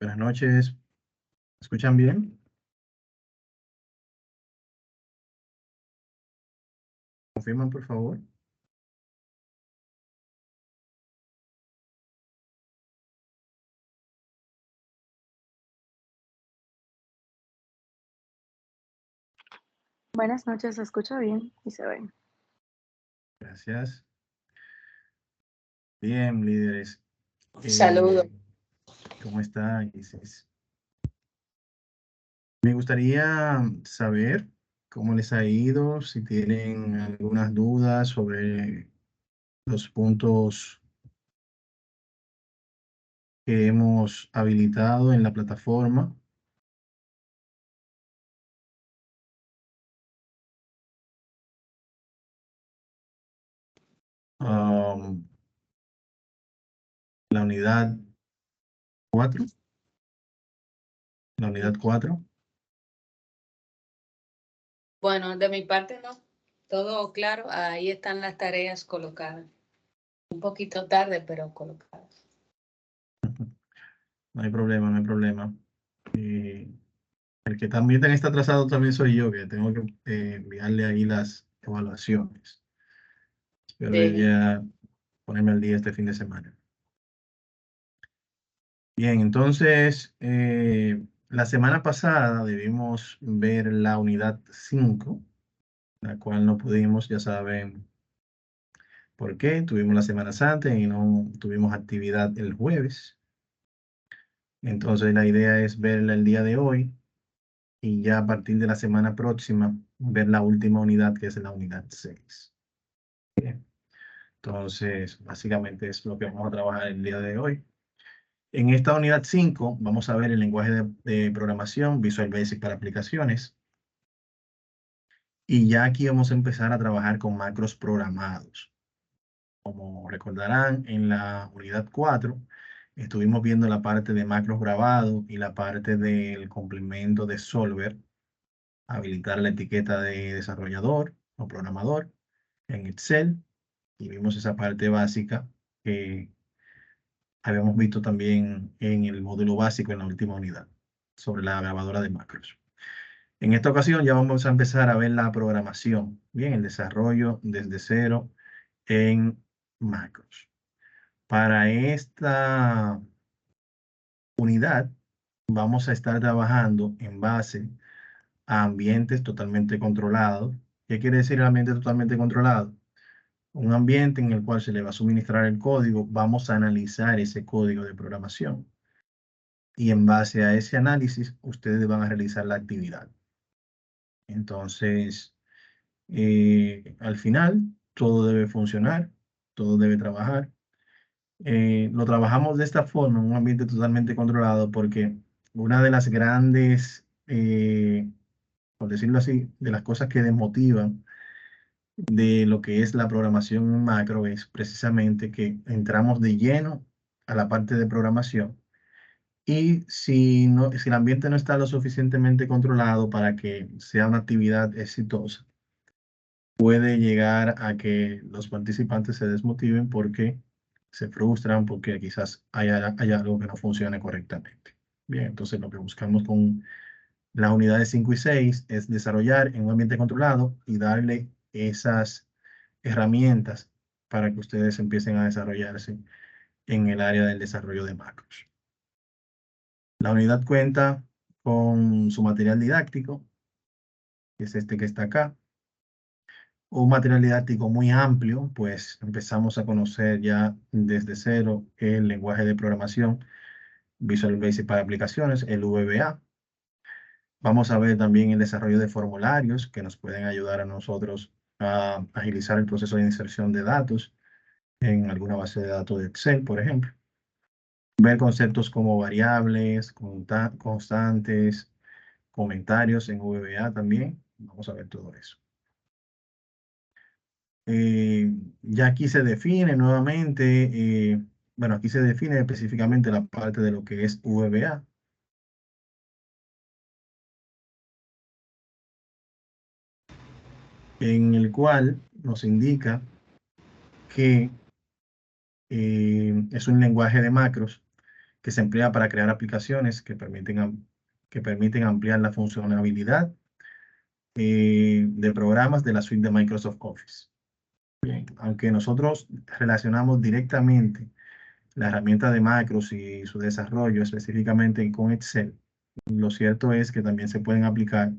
Buenas noches. ¿Me escuchan bien? ¿Confirman, por favor? Buenas noches, se escucha bien y se ve. Gracias. Bien, líderes. Saludos. ¿Cómo está, Isis? Me gustaría saber cómo les ha ido, si tienen algunas dudas sobre los puntos que hemos habilitado en la plataforma. La unidad 4. La unidad 4. Bueno, de mi parte no, todo claro, ahí están las tareas colocadas. Un poquito tarde, pero colocadas. No hay problema, no hay problema. El que también está atrasado también soy yo, que tengo que enviarle ahí las evaluaciones. Espero Sí. ya ponerme al día este fin de semana. Bien, entonces, la semana pasada debimos ver la unidad 5, la cual no pudimos, ya saben por qué. Tuvimos la Semana Santa y no tuvimos actividad el jueves. Entonces, la idea es verla el día de hoy y ya a partir de la semana próxima ver la última unidad, que es la unidad 6. Bien. Entonces, básicamente es lo que vamos a trabajar el día de hoy. En esta unidad 5 vamos a ver el lenguaje de programación Visual Basic para aplicaciones. Y ya aquí vamos a empezar a trabajar con macros programados. Como recordarán, en la unidad 4 estuvimos viendo la parte de macros grabados y la parte del complemento de solver, habilitar la etiqueta de desarrollador o programador en Excel. Y vimos esa parte básica que habíamos visto también en el módulo básico en la última unidad sobre la grabadora de macros. En esta ocasión ya vamos a empezar a ver la programación, bien, el desarrollo desde cero en macros. Para esta unidad vamos a estar trabajando en base a ambientes totalmente controlados. ¿Qué quiere decir ambiente totalmente controlado? Un ambiente en el cual se le va a suministrar el código, vamos a analizar ese código de programación. Y en base a ese análisis, ustedes van a realizar la actividad. Entonces, al final, todo debe funcionar, todo debe trabajar. Lo trabajamos de esta forma, en un ambiente totalmente controlado, porque una de las grandes, por decirlo así, de las cosas que desmotivan de lo que es la programación en macro es precisamente que entramos de lleno a la parte de programación. Y si el ambiente no está lo suficientemente controlado para que sea una actividad exitosa, puede llegar a que los participantes se desmotiven porque se frustran, porque quizás hay algo que no funcione correctamente. Bien, entonces lo que buscamos con las unidades 5 y 6 es desarrollar en un ambiente controlado y darle esas herramientas para que ustedes empiecen a desarrollarse en el área del desarrollo de macros. La unidad cuenta con su material didáctico, que es este que está acá. Un material didáctico muy amplio, pues empezamos a conocer ya desde cero el lenguaje de programación Visual Basic para aplicaciones, el VBA. Vamos a ver también el desarrollo de formularios que nos pueden ayudar a nosotros a agilizar el proceso de inserción de datos en alguna base de datos de Excel, por ejemplo. Ver conceptos como variables, constantes, comentarios en VBA también. Vamos a ver todo eso. Ya aquí se define nuevamente, bueno, aquí se define específicamente la parte de lo que es VBA. En el cual nos indica que es un lenguaje de macros que se emplea para crear aplicaciones que permiten ampliar la funcionalidad de programas de la suite de Microsoft Office. Bien, aunque nosotros relacionamos directamente la herramienta de macros y su desarrollo específicamente con Excel, lo cierto es que también se pueden aplicar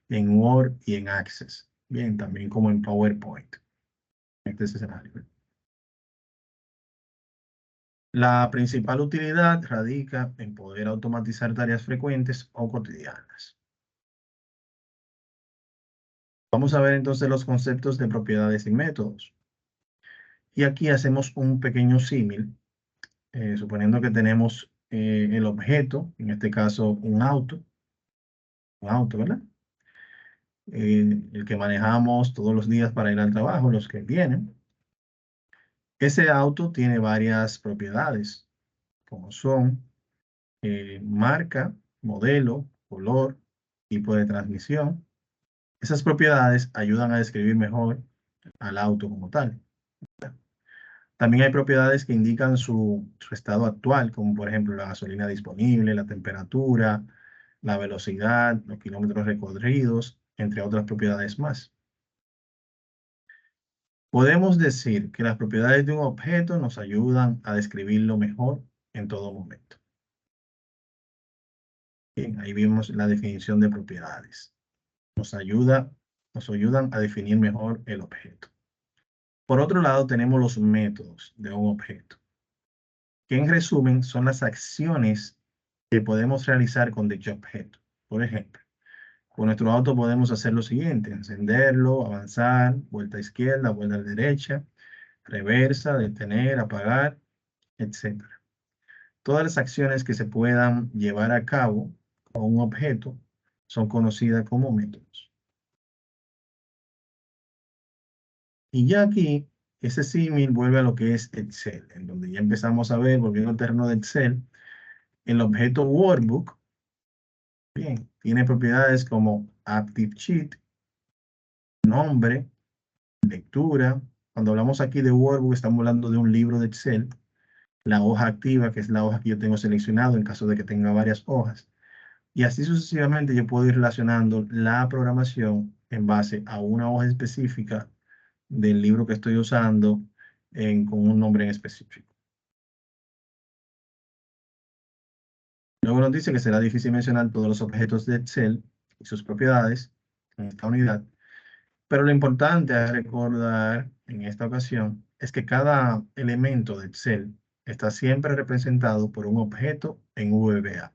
en Word y en Access. Bien, también como en PowerPoint. Este es el escenario. La principal utilidad radica en poder automatizar tareas frecuentes o cotidianas. Vamos a ver entonces los conceptos de propiedades y métodos. Y aquí hacemos un pequeño símil, suponiendo que tenemos el objeto, en este caso un auto, ¿verdad? El que manejamos todos los días para ir al trabajo, los que vienen. Ese auto tiene varias propiedades, como son marca, modelo, color, tipo de transmisión. Esas propiedades ayudan a describir mejor al auto como tal. También hay propiedades que indican su estado actual, como por ejemplo la gasolina disponible, la temperatura, la velocidad, los kilómetros recorridos, entre otras propiedades más. Podemos decir que las propiedades de un objeto nos ayudan a describirlo mejor en todo momento. Bien, ahí vimos la definición de propiedades. Nos ayudan a definir mejor el objeto. Por otro lado, tenemos los métodos de un objeto, que en resumen son las acciones que podemos realizar con dicho objeto. Por ejemplo, con nuestro auto podemos hacer lo siguiente: encenderlo, avanzar, vuelta a izquierda, vuelta a derecha, reversa, detener, apagar, etc. Todas las acciones que se puedan llevar a cabo con un objeto son conocidas como métodos. Y ya aquí, ese símil vuelve a lo que es Excel, en donde ya empezamos a ver, volviendo al terreno de Excel, el objeto Workbook, bien, tiene propiedades como ActiveSheet, nombre, lectura. Cuando hablamos aquí de Workbook, estamos hablando de un libro de Excel. La hoja activa, que es la hoja que yo tengo seleccionado en caso de que tenga varias hojas. Y así sucesivamente yo puedo ir relacionando la programación en base a una hoja específica del libro que estoy usando con un nombre en específico. Luego nos dice que será difícil mencionar todos los objetos de Excel y sus propiedades en esta unidad, pero lo importante a recordar en esta ocasión es que cada elemento de Excel está siempre representado por un objeto en VBA.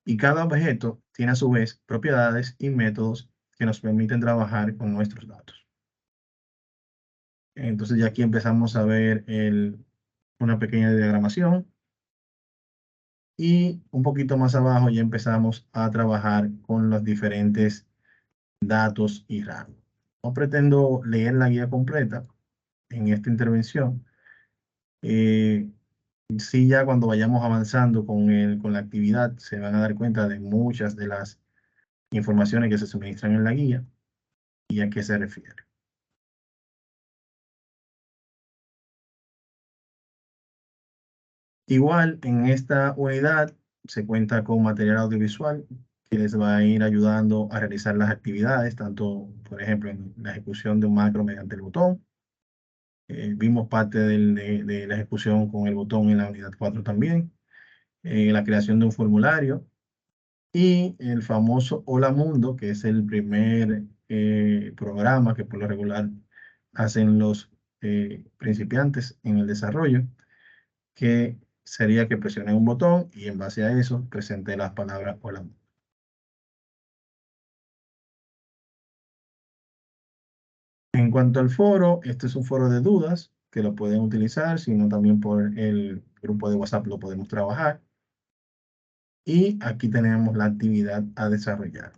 Y cada objeto tiene a su vez propiedades y métodos que nos permiten trabajar con nuestros datos. Entonces ya aquí empezamos a ver una pequeña diagramación. Y un poquito más abajo ya empezamos a trabajar con los diferentes datos y rangos. No pretendo leer la guía completa en esta intervención. Sí, ya cuando vayamos avanzando con la actividad, se van a dar cuenta de muchas de las informaciones que se suministran en la guía y a qué se refiere. Igual, en esta unidad se cuenta con material audiovisual que les va a ir ayudando a realizar las actividades, tanto, por ejemplo, en la ejecución de un macro mediante el botón. Vimos parte de la ejecución con el botón en la unidad 4 también. La creación de un formulario y el famoso Hola Mundo, que es el primer programa que por lo regular hacen los principiantes en el desarrollo, que sería que presione un botón y en base a eso presente las palabras Hola. En cuanto al foro, este es un foro de dudas que lo pueden utilizar, sino también por el grupo de WhatsApp lo podemos trabajar. Y aquí tenemos la actividad a desarrollar.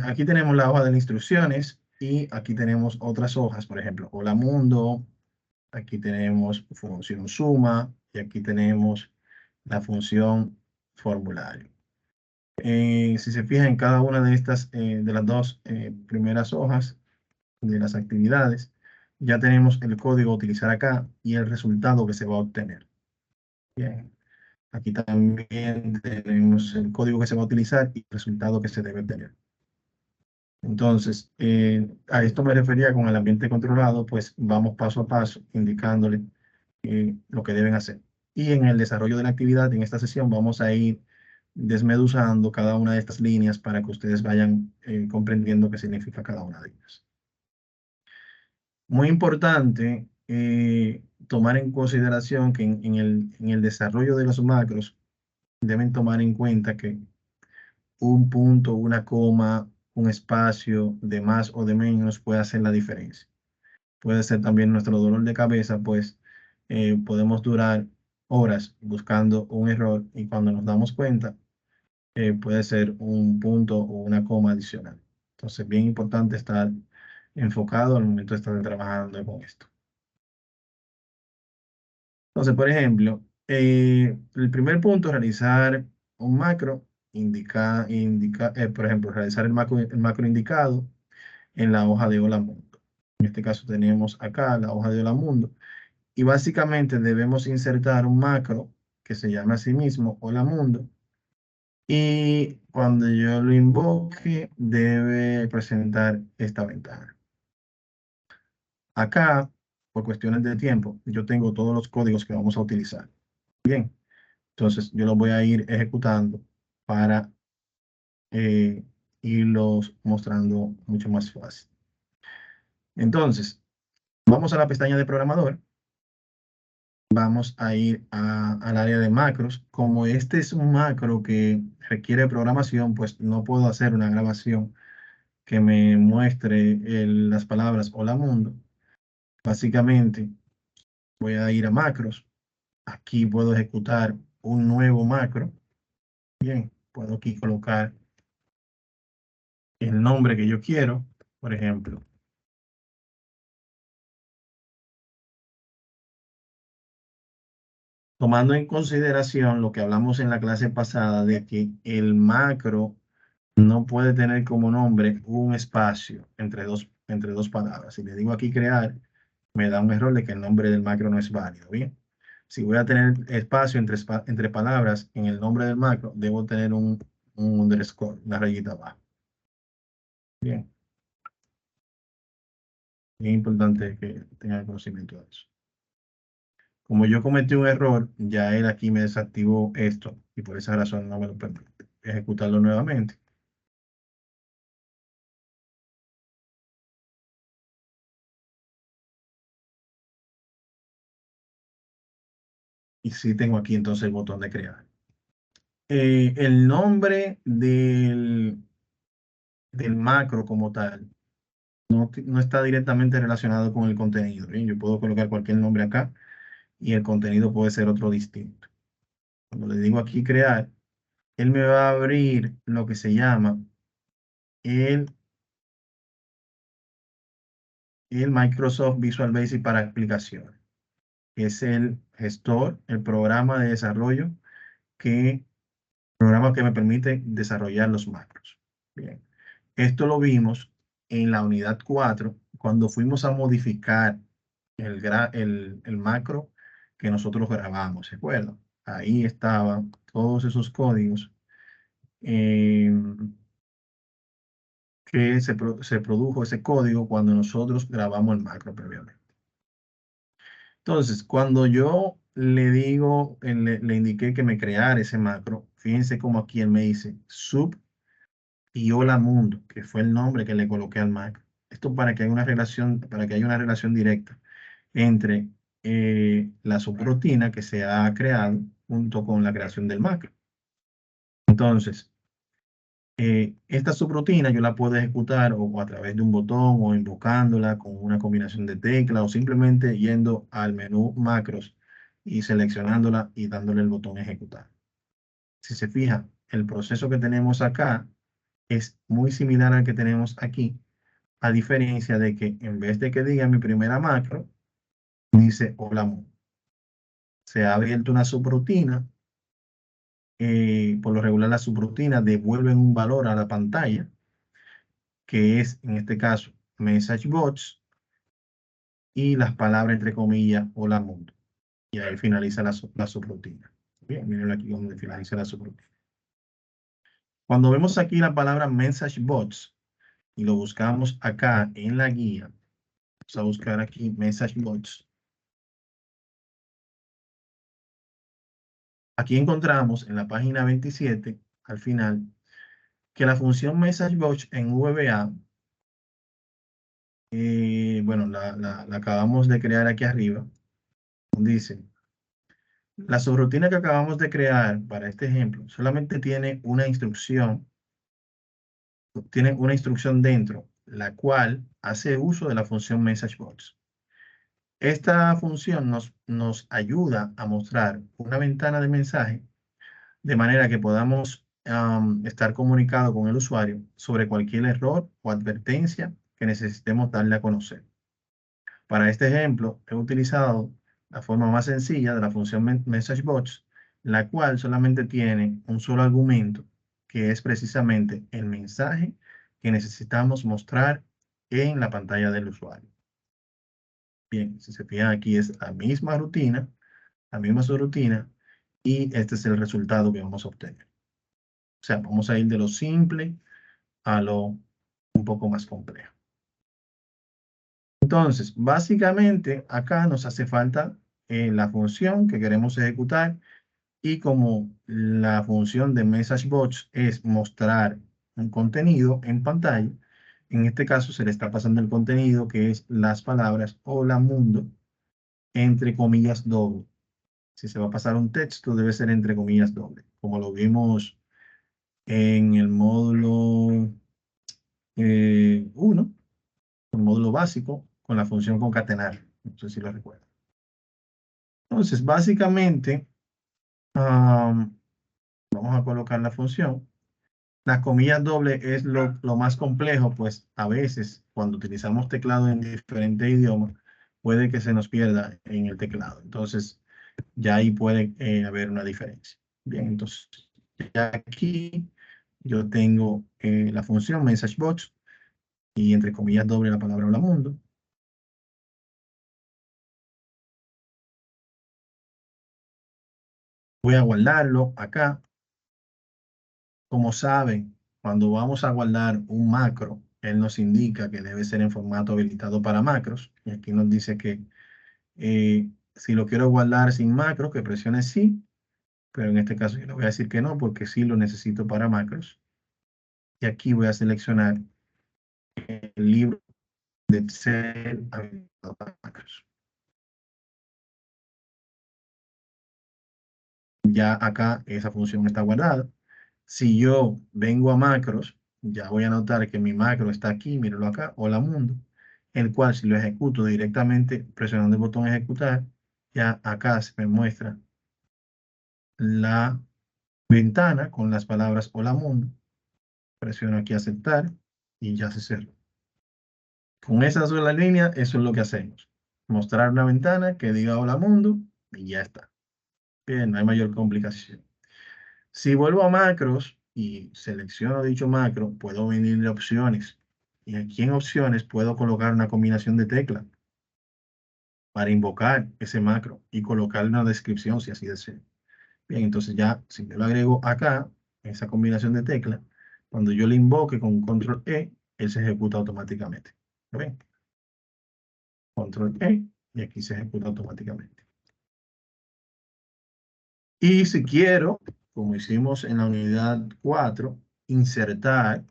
Aquí tenemos la hoja de instrucciones y aquí tenemos otras hojas, por ejemplo, Hola Mundo, aquí tenemos función suma y aquí tenemos la función formulario. Si se fijan en cada una de estas, de las dos primeras hojas de las actividades, ya tenemos el código a utilizar acá y el resultado que se va a obtener. Bien, aquí también tenemos el código que se va a utilizar y el resultado que se debe obtener. Entonces, a esto me refería con el ambiente controlado, pues vamos paso a paso indicándole lo que deben hacer. Y en el desarrollo de la actividad, en esta sesión, vamos a ir desmeduzando cada una de estas líneas para que ustedes vayan comprendiendo qué significa cada una de ellas. Muy importante tomar en consideración que en el desarrollo de los macros deben tomar en cuenta que un punto, una coma, un espacio de más o de menos puede hacer la diferencia. Puede ser también nuestro dolor de cabeza, pues podemos durar horas buscando un error y cuando nos damos cuenta puede ser un punto o una coma adicional. Entonces, bien importante estar enfocado al momento de estar trabajando con esto. Entonces, por ejemplo, el primer punto, realizar un macro, por ejemplo, realizar el macro indicado en la hoja de Hola Mundo. En este caso tenemos acá la hoja de Hola Mundo. Y básicamente debemos insertar un macro que se llama a sí mismo Hola Mundo. Y cuando yo lo invoque, debe presentar esta ventana. Acá, por cuestiones de tiempo, yo tengo todos los códigos que vamos a utilizar. Bien, entonces yo los voy a ir ejecutando para irlos mostrando mucho más fácil. Entonces, vamos a la pestaña de programador. Vamos a ir al área de macros. Como este es un macro que requiere programación, pues no puedo hacer una grabación que me muestre las palabras hola mundo. Básicamente, voy a ir a macros. Aquí puedo ejecutar un nuevo macro. Bien, puedo aquí colocar el nombre que yo quiero, por ejemplo. Tomando en consideración lo que hablamos en la clase pasada de que el macro no puede tener como nombre un espacio entre dos palabras. Si le digo aquí crear, me da un error de que el nombre del macro no es válido. Bien, si voy a tener espacio entre palabras en el nombre del macro, debo tener un underscore, una rayita abajo. Bien, es importante que tengan conocimiento de eso. Como yo cometí un error, ya él aquí me desactivó esto y por esa razón no me lo permite ejecutarlo nuevamente. Y sí tengo aquí entonces el botón de crear. El nombre del macro como tal no está directamente relacionado con el contenido. ¿Bien? Yo puedo colocar cualquier nombre acá y el contenido puede ser otro distinto. Cuando le digo aquí crear, él me va a abrir lo que se llama el, el Microsoft Visual Basic para aplicaciones. Es el gestor, el programa de desarrollo programa que me permite desarrollar los macros. Bien. Esto lo vimos en la unidad 4 cuando fuimos a modificar el macro que nosotros grabamos, ¿se acuerdan? Ahí estaban todos esos códigos eh, que se produjo ese código cuando nosotros grabamos el macro previamente. Entonces, cuando yo le digo, le indiqué que me creara ese macro, fíjense como aquí él me dice sub y hola mundo, que fue el nombre que le coloqué al macro. Esto para que haya una relación, para que haya una relación directa entre la subrutina que se ha creado junto con la creación del macro. Entonces, esta subrutina yo la puedo ejecutar o a través de un botón o invocándola con una combinación de teclas o simplemente yendo al menú macros y seleccionándola y dándole el botón ejecutar. Si se fija, el proceso que tenemos acá es muy similar al que tenemos aquí, a diferencia de que en vez de que diga mi primera macro, dice hola mundo. Se ha abierto una subrutina por lo regular las subrutinas devuelven un valor a la pantalla, que es en este caso message box y las palabras entre comillas hola mundo. Y ahí finaliza la subrutina. Bien, miren aquí donde finaliza la subrutina. Cuando vemos aquí la palabra message box y lo buscamos acá en la guía, vamos a buscar aquí message box. Aquí encontramos en la página 27, al final, que la función MessageBox en VBA, bueno, la acabamos de crear aquí arriba. Dice, la subrutina que acabamos de crear para este ejemplo solamente tiene una instrucción dentro, la cual hace uso de la función MessageBox. Esta función nos ayuda a mostrar una ventana de mensaje de manera que podamos estar comunicados con el usuario sobre cualquier error o advertencia que necesitemos darle a conocer. Para este ejemplo, he utilizado la forma más sencilla de la función MessageBox, la cual solamente tiene un solo argumento, que es precisamente el mensaje que necesitamos mostrar en la pantalla del usuario. Bien, si se fijan aquí es la misma subrutina, y este es el resultado que vamos a obtener. O sea, vamos a ir de lo simple a lo un poco más complejo. Entonces, básicamente, acá nos hace falta la función que queremos ejecutar, y como la función de MessageBox es mostrar un contenido en pantalla, en este caso se le está pasando el contenido que es las palabras hola mundo entre comillas doble. Si se va a pasar un texto, debe ser entre comillas doble, como lo vimos en el módulo 1, el módulo básico, con la función concatenar. No sé si lo recuerdan. Entonces, básicamente, vamos a colocar la función. Las comillas dobles es lo más complejo, pues a veces cuando utilizamos teclado en diferentes idiomas, puede que se nos pierda en el teclado. Entonces, ya ahí puede haber una diferencia. Bien, entonces, ya aquí yo tengo la función MessageBox y entre comillas doble la palabra hola mundo. Voy a guardarlo acá. Como saben, cuando vamos a guardar un macro, él nos indica que debe ser en formato habilitado para macros. Y aquí nos dice que si lo quiero guardar sin macros, que presione sí. Pero en este caso yo le voy a decir que no, porque sí lo necesito para macros. Y aquí voy a seleccionar el libro de Excel habilitado para macros. Ya acá esa función está guardada. Si yo vengo a macros, ya voy a notar que mi macro está aquí, míralo acá, hola mundo, el cual si lo ejecuto directamente presionando el botón ejecutar, ya acá se me muestra la ventana con las palabras hola mundo. Presiono aquí aceptar y ya se cerró. Con esa sola línea, eso es lo que hacemos. Mostrar una ventana que diga hola mundo y ya está. Bien, no hay mayor complicación. Si vuelvo a macros y selecciono dicho macro, puedo venir de opciones. Y aquí en opciones puedo colocar una combinación de teclas para invocar ese macro y colocarle una descripción si así deseo. Bien, entonces ya, si yo lo agrego acá, en esa combinación de teclas, cuando yo le invoque con control E, él se ejecuta automáticamente. ¿Lo ven? Control E y aquí se ejecuta automáticamente. Y si quiero, como hicimos en la unidad 4, insertar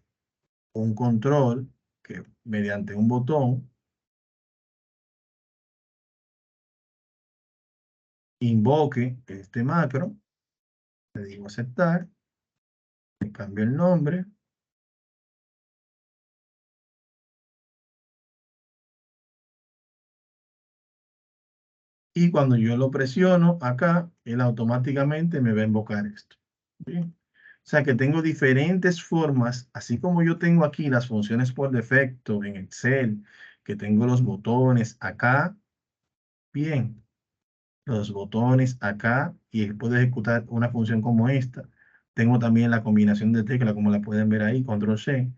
un control que mediante un botón invoque este macro, le digo aceptar, le cambio el nombre, y cuando yo lo presiono acá, él automáticamente me va a invocar esto. ¿Bien? O sea que tengo diferentes formas, así como yo tengo aquí las funciones por defecto en Excel, que tengo los botones acá, bien, los botones acá, y él puede ejecutar una función como esta, Tengo también la combinación de teclas, como la pueden ver ahí, control C.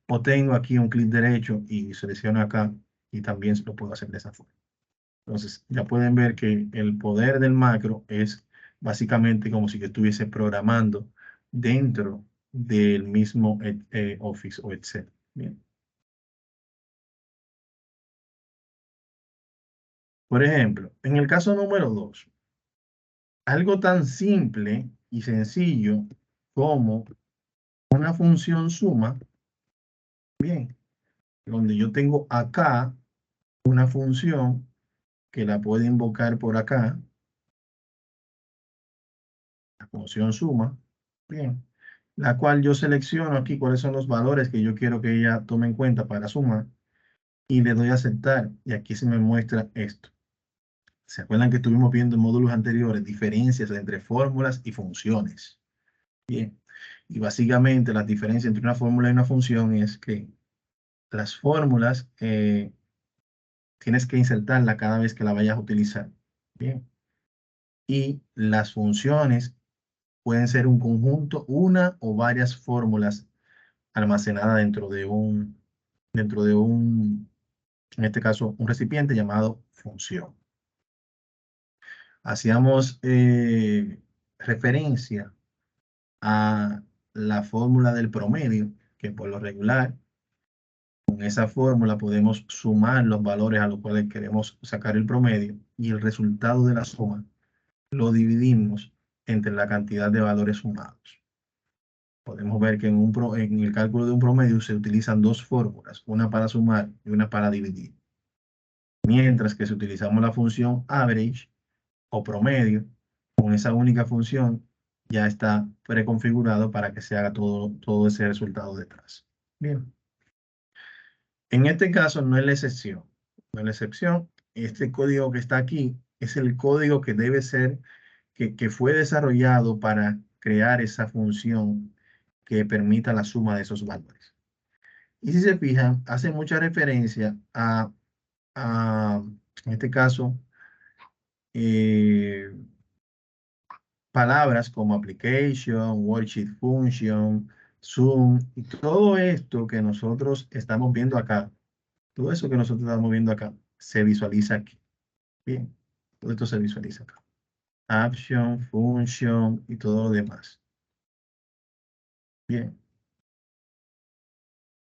O tengo aquí un clic derecho y selecciono acá y también lo puedo hacer de esa forma. Entonces, ya pueden ver que el poder del macro es básicamente como si yo estuviese programando dentro del mismo Office o Excel. Bien. Por ejemplo, en el caso número 2, algo tan simple y sencillo como una función suma, bien, donde yo tengo acá una función que la puedo invocar por acá, la función suma, bien, la cual yo selecciono aquí cuáles son los valores que yo quiero que ella tome en cuenta para sumar y le doy a aceptar y aquí se me muestra esto. ¿Se acuerdan que estuvimos viendo en módulos anteriores diferencias entre fórmulas y funciones? Bien, y básicamente la diferencia entre una fórmula y una función es que las fórmulas tienes que insertarla cada vez que la vayas a utilizar. Bien, y las funciones pueden ser un conjunto, una o varias fórmulas almacenadas dentro de un, en este caso, un recipiente llamado función. Hacíamos referencia a la fórmula del promedio, que por lo regular, con esa fórmula podemos sumar los valores a los cuales queremos sacar el promedio y el resultado de la suma lo dividimos entre la cantidad de valores sumados. Podemos ver que en el cálculo de un promedio se utilizan dos fórmulas, una para sumar y una para dividir. Mientras que si utilizamos la función average o promedio, con esa única función ya está preconfigurado para que se haga todo ese resultado detrás. Bien. En este caso no es la excepción. No es la excepción. Este código que está aquí es el código que debe ser, que fue desarrollado para crear esa función que permita la suma de esos valores. Y si se fijan, hace mucha referencia a en este caso, eh, palabras como application, worksheet function, Zoom, y todo esto que nosotros estamos viendo acá, todo eso que nosotros estamos viendo acá, se visualiza aquí. Bien, todo esto se visualiza acá. Action, function y todo lo demás. Bien,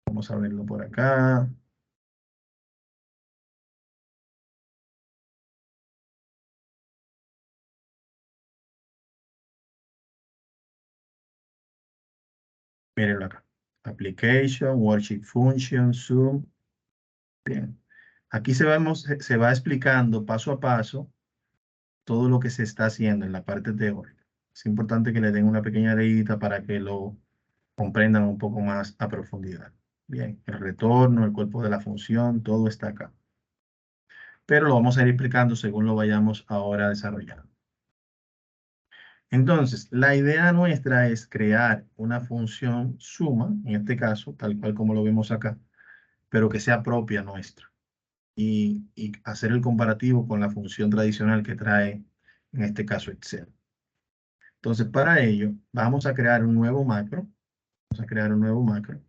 vamos a verlo por acá. Mírenlo acá. Application, worksheet function, Zoom. Bien. Aquí se va explicando paso a paso todo lo que se está haciendo en la parte teórica. Es importante que le den una pequeña leída para que lo comprendan un poco más a profundidad. Bien, el retorno, el cuerpo de la función, todo está acá. Pero lo vamos a ir explicando según lo vayamos ahora desarrollando. Entonces, la idea nuestra es crear una función suma, en este caso, tal cual como lo vemos acá, pero que sea propia nuestra. Y hacer el comparativo con la función tradicional que trae, en este caso, Excel. Entonces, para ello, vamos a crear un nuevo macro. Vamos a crear un nuevo macro.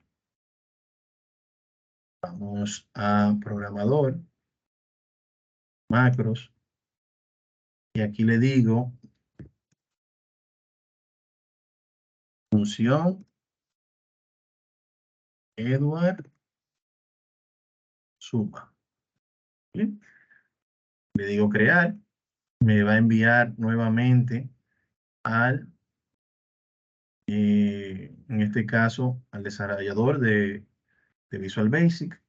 Vamos a programador, macros, y aquí le digo función Edward suma. ¿Bien? Le digo crear, me va a enviar nuevamente al, en este caso, al desarrollador de Visual Basic.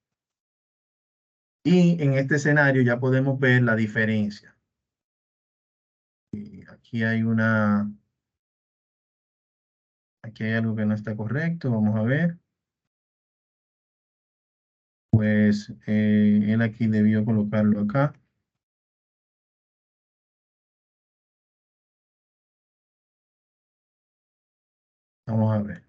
Y en este escenario ya podemos ver la diferencia. Aquí aquí hay algo que no está correcto, vamos a ver. Pues él aquí debió colocarlo acá. Vamos a ver.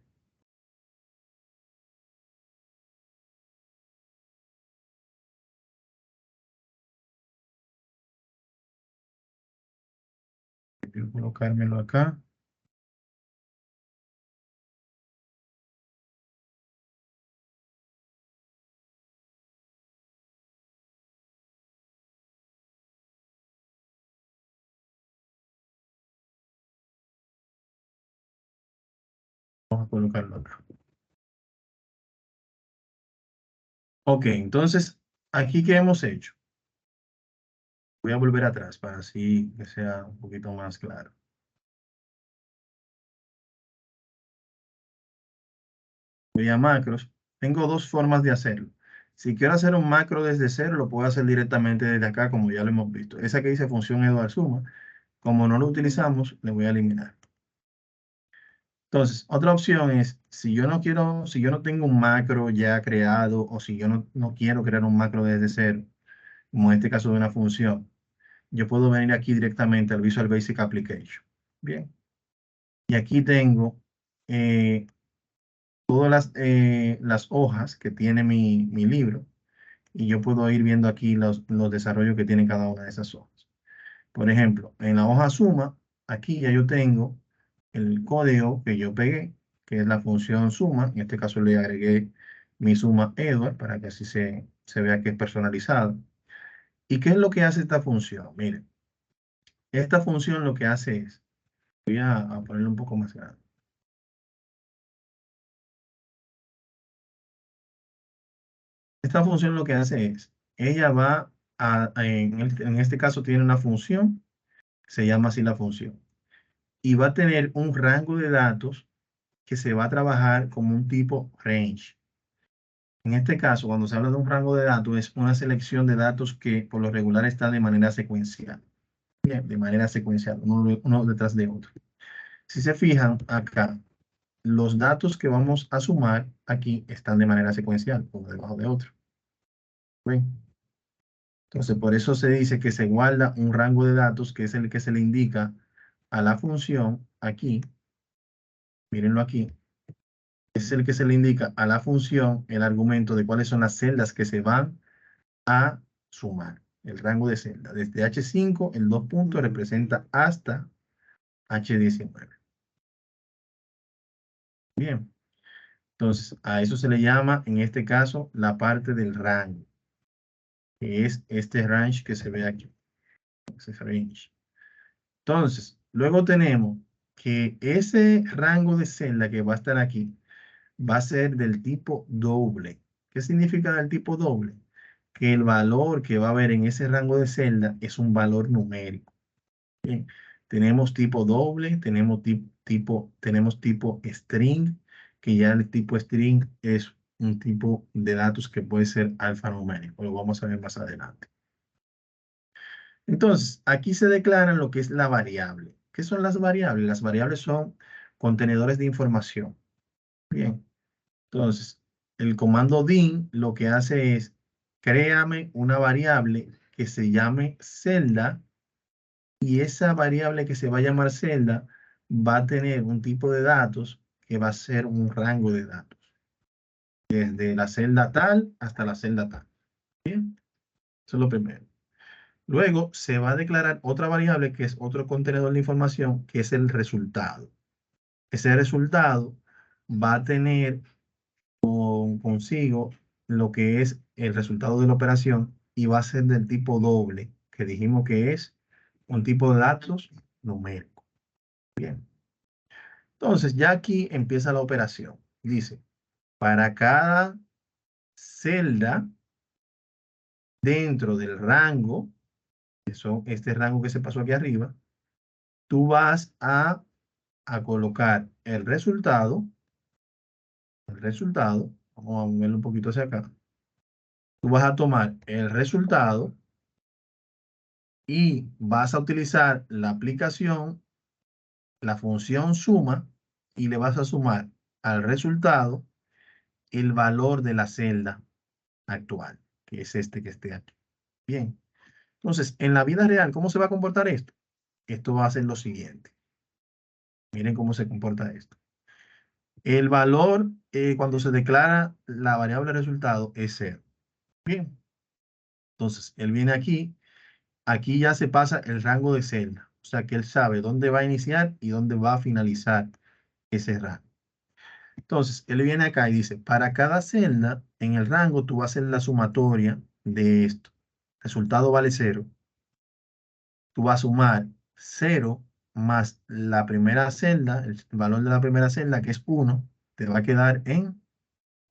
Debió colocármelo acá. Vamos a colocarlo acá. Ok, entonces, aquí ¿qué hemos hecho? Voy a volver atrás para así que sea un poquito más claro. Voy a macros. Tengo dos formas de hacerlo. Si quiero hacer un macro desde cero, lo puedo hacer directamente desde acá, como ya lo hemos visto. Esa que dice función Eduard suma, como no lo utilizamos, le voy a eliminar. Entonces, otra opción es, si yo no quiero, si yo no tengo un macro ya creado, o si yo no quiero crear un macro desde cero, como en este caso de una función, yo puedo venir aquí directamente al Visual Basic Application. Bien. Y aquí tengo todas las hojas que tiene mi libro. Y yo puedo ir viendo aquí los desarrollos que tiene cada una de esas hojas. Por ejemplo, en la hoja suma, aquí ya yo tengo el código que yo pegué, que es la función suma. En este caso le agregué mi suma Edward para que así se vea que es personalizado. ¿Y qué es lo que hace esta función? Miren, esta función lo que hace es, voy a ponerlo un poco más grande. Esta función lo que hace es, ella va en este caso tiene una función, se llama así la función, y va a tener un rango de datos que se va a trabajar como un tipo range. En este caso, cuando se habla de un rango de datos, es una selección de datos que por lo regular está de manera secuencial. Bien, de manera secuencial, uno detrás de otro. Si se fijan acá, los datos que vamos a sumar aquí están de manera secuencial, uno debajo de otro. ¿Ven? Entonces, por eso se dice que se guarda un rango de datos que es el que se le indica a la función aquí. Mírenlo aquí. Es el que se le indica a la función el argumento de cuáles son las celdas que se van a sumar. El rango de celda. Desde H5, el 2 puntos representa hasta H19. Bien. Entonces, a eso se le llama, en este caso, la parte del rango, que es este range que se ve aquí. Ese range. Entonces, luego tenemos que ese rango de celda que va a estar aquí va a ser del tipo doble. ¿Qué significa del tipo doble? Que el valor que va a haber en ese rango de celda es un valor numérico. Bien, tenemos tipo doble, tenemos tipo string, que ya el tipo string es un tipo de datos que puede ser alfanumérico. Lo vamos a ver más adelante. Entonces, aquí se declaran lo que es la variable. ¿Qué son las variables? Las variables son contenedores de información. Bien, entonces, el comando din lo que hace es, créame una variable que se llame celda y esa variable que se va a llamar celda va a tener un tipo de datos que va a ser un rango de datos. Desde la celda tal hasta la celda tal. Bien, eso es lo primero. Luego se va a declarar otra variable que es otro contenedor de información, que es el resultado. Ese resultado va a tener consigo lo que es el resultado de la operación y va a ser del tipo doble, que dijimos que es un tipo de datos numérico. Bien. Entonces, ya aquí empieza la operación. Dice, para cada celda dentro del rango, que son este rango que se pasó aquí arriba, tú vas a colocar el resultado, vamos a moverlo un poquito hacia acá. Tú vas a tomar el resultado y vas a utilizar la aplicación, la función suma, y le vas a sumar al resultado el valor de la celda actual, que es este que esté aquí. Bien. Entonces, en la vida real, ¿cómo se va a comportar esto? Esto va a ser lo siguiente. Miren cómo se comporta esto. El valor, cuando se declara la variable resultado, es 0. Bien. Entonces, él viene aquí. Aquí ya se pasa el rango de celda. O sea que él sabe dónde va a iniciar y dónde va a finalizar ese rango. Entonces, él viene acá y dice, para cada celda en el rango, tú vas a hacer la sumatoria de esto. Resultado vale 0. Tú vas a sumar 0 más la primera celda, el valor de la primera celda, que es 1, te va a quedar en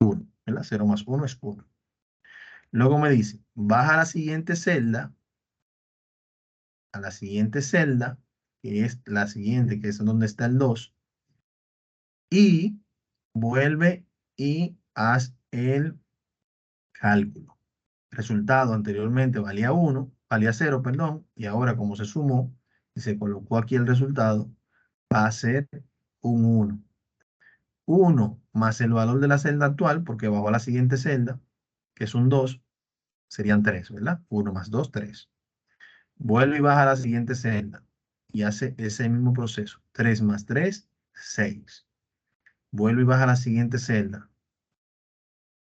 1, ¿verdad? 0 más 1 es 1. Luego me dice, baja a la siguiente celda, que es la siguiente, que es donde está el 2, y vuelve y haz el cálculo. Resultado anteriormente valía 1, valía 0, perdón, y ahora como se sumó y se colocó aquí el resultado, va a ser un 1. 1 más el valor de la celda actual, porque bajó a la siguiente celda, que es un 2, serían 3, ¿verdad? 1 más 2, 3. Vuelve y baja a la siguiente celda y hace ese mismo proceso. 3 más 3, 6. Vuelve y baja a la siguiente celda.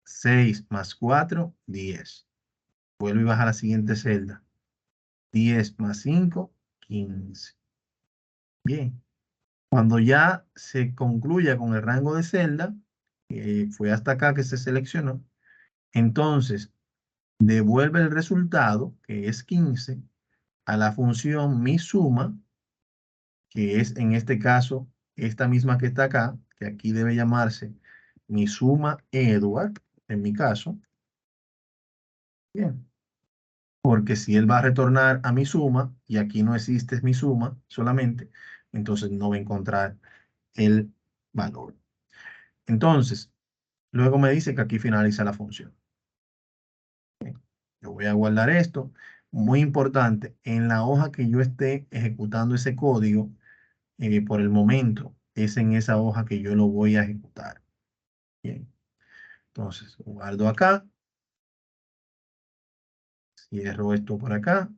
6 más 4, 10. Vuelve y baja a la siguiente celda. 10 más 5, 15. Bien. Cuando ya se concluya con el rango de celda, que fue hasta acá que se seleccionó, entonces devuelve el resultado, que es 15, a la función mi suma, que es en este caso esta misma que está acá, que aquí debe llamarse mi suma Edward, en mi caso. Bien. Porque si él va a retornar a mi suma, y aquí no existe mi suma solamente, entonces no va a encontrar el valor. Entonces, luego me dice que aquí finaliza la función. Bien, yo voy a guardar esto. Muy importante, en la hoja que yo esté ejecutando ese código, por el momento, es en esa hoja que yo lo voy a ejecutar. Bien, entonces guardo acá, cierro esto por acá,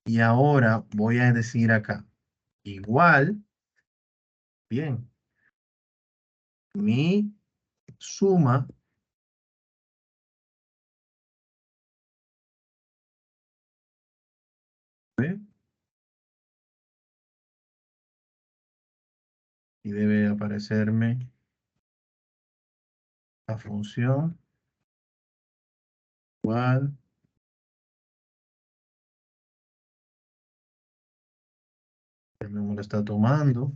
y ahora voy a decir acá, igual, bien, mi suma ¿ve? Y debe aparecerme la función igual, que me lo está tomando.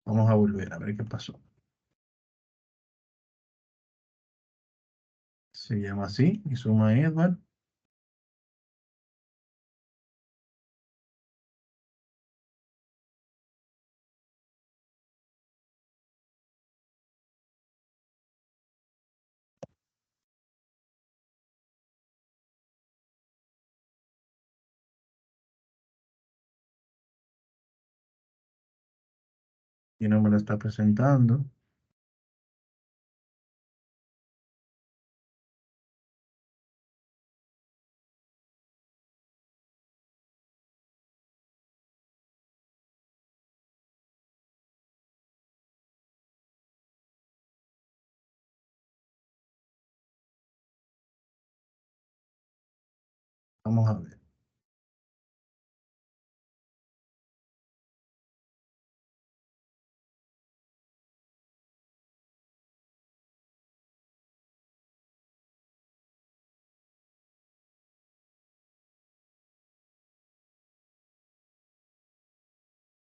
Vamos a volver a ver qué pasó. Se llama así, mi suma Edward. Y no me lo está presentando. Vamos a ver.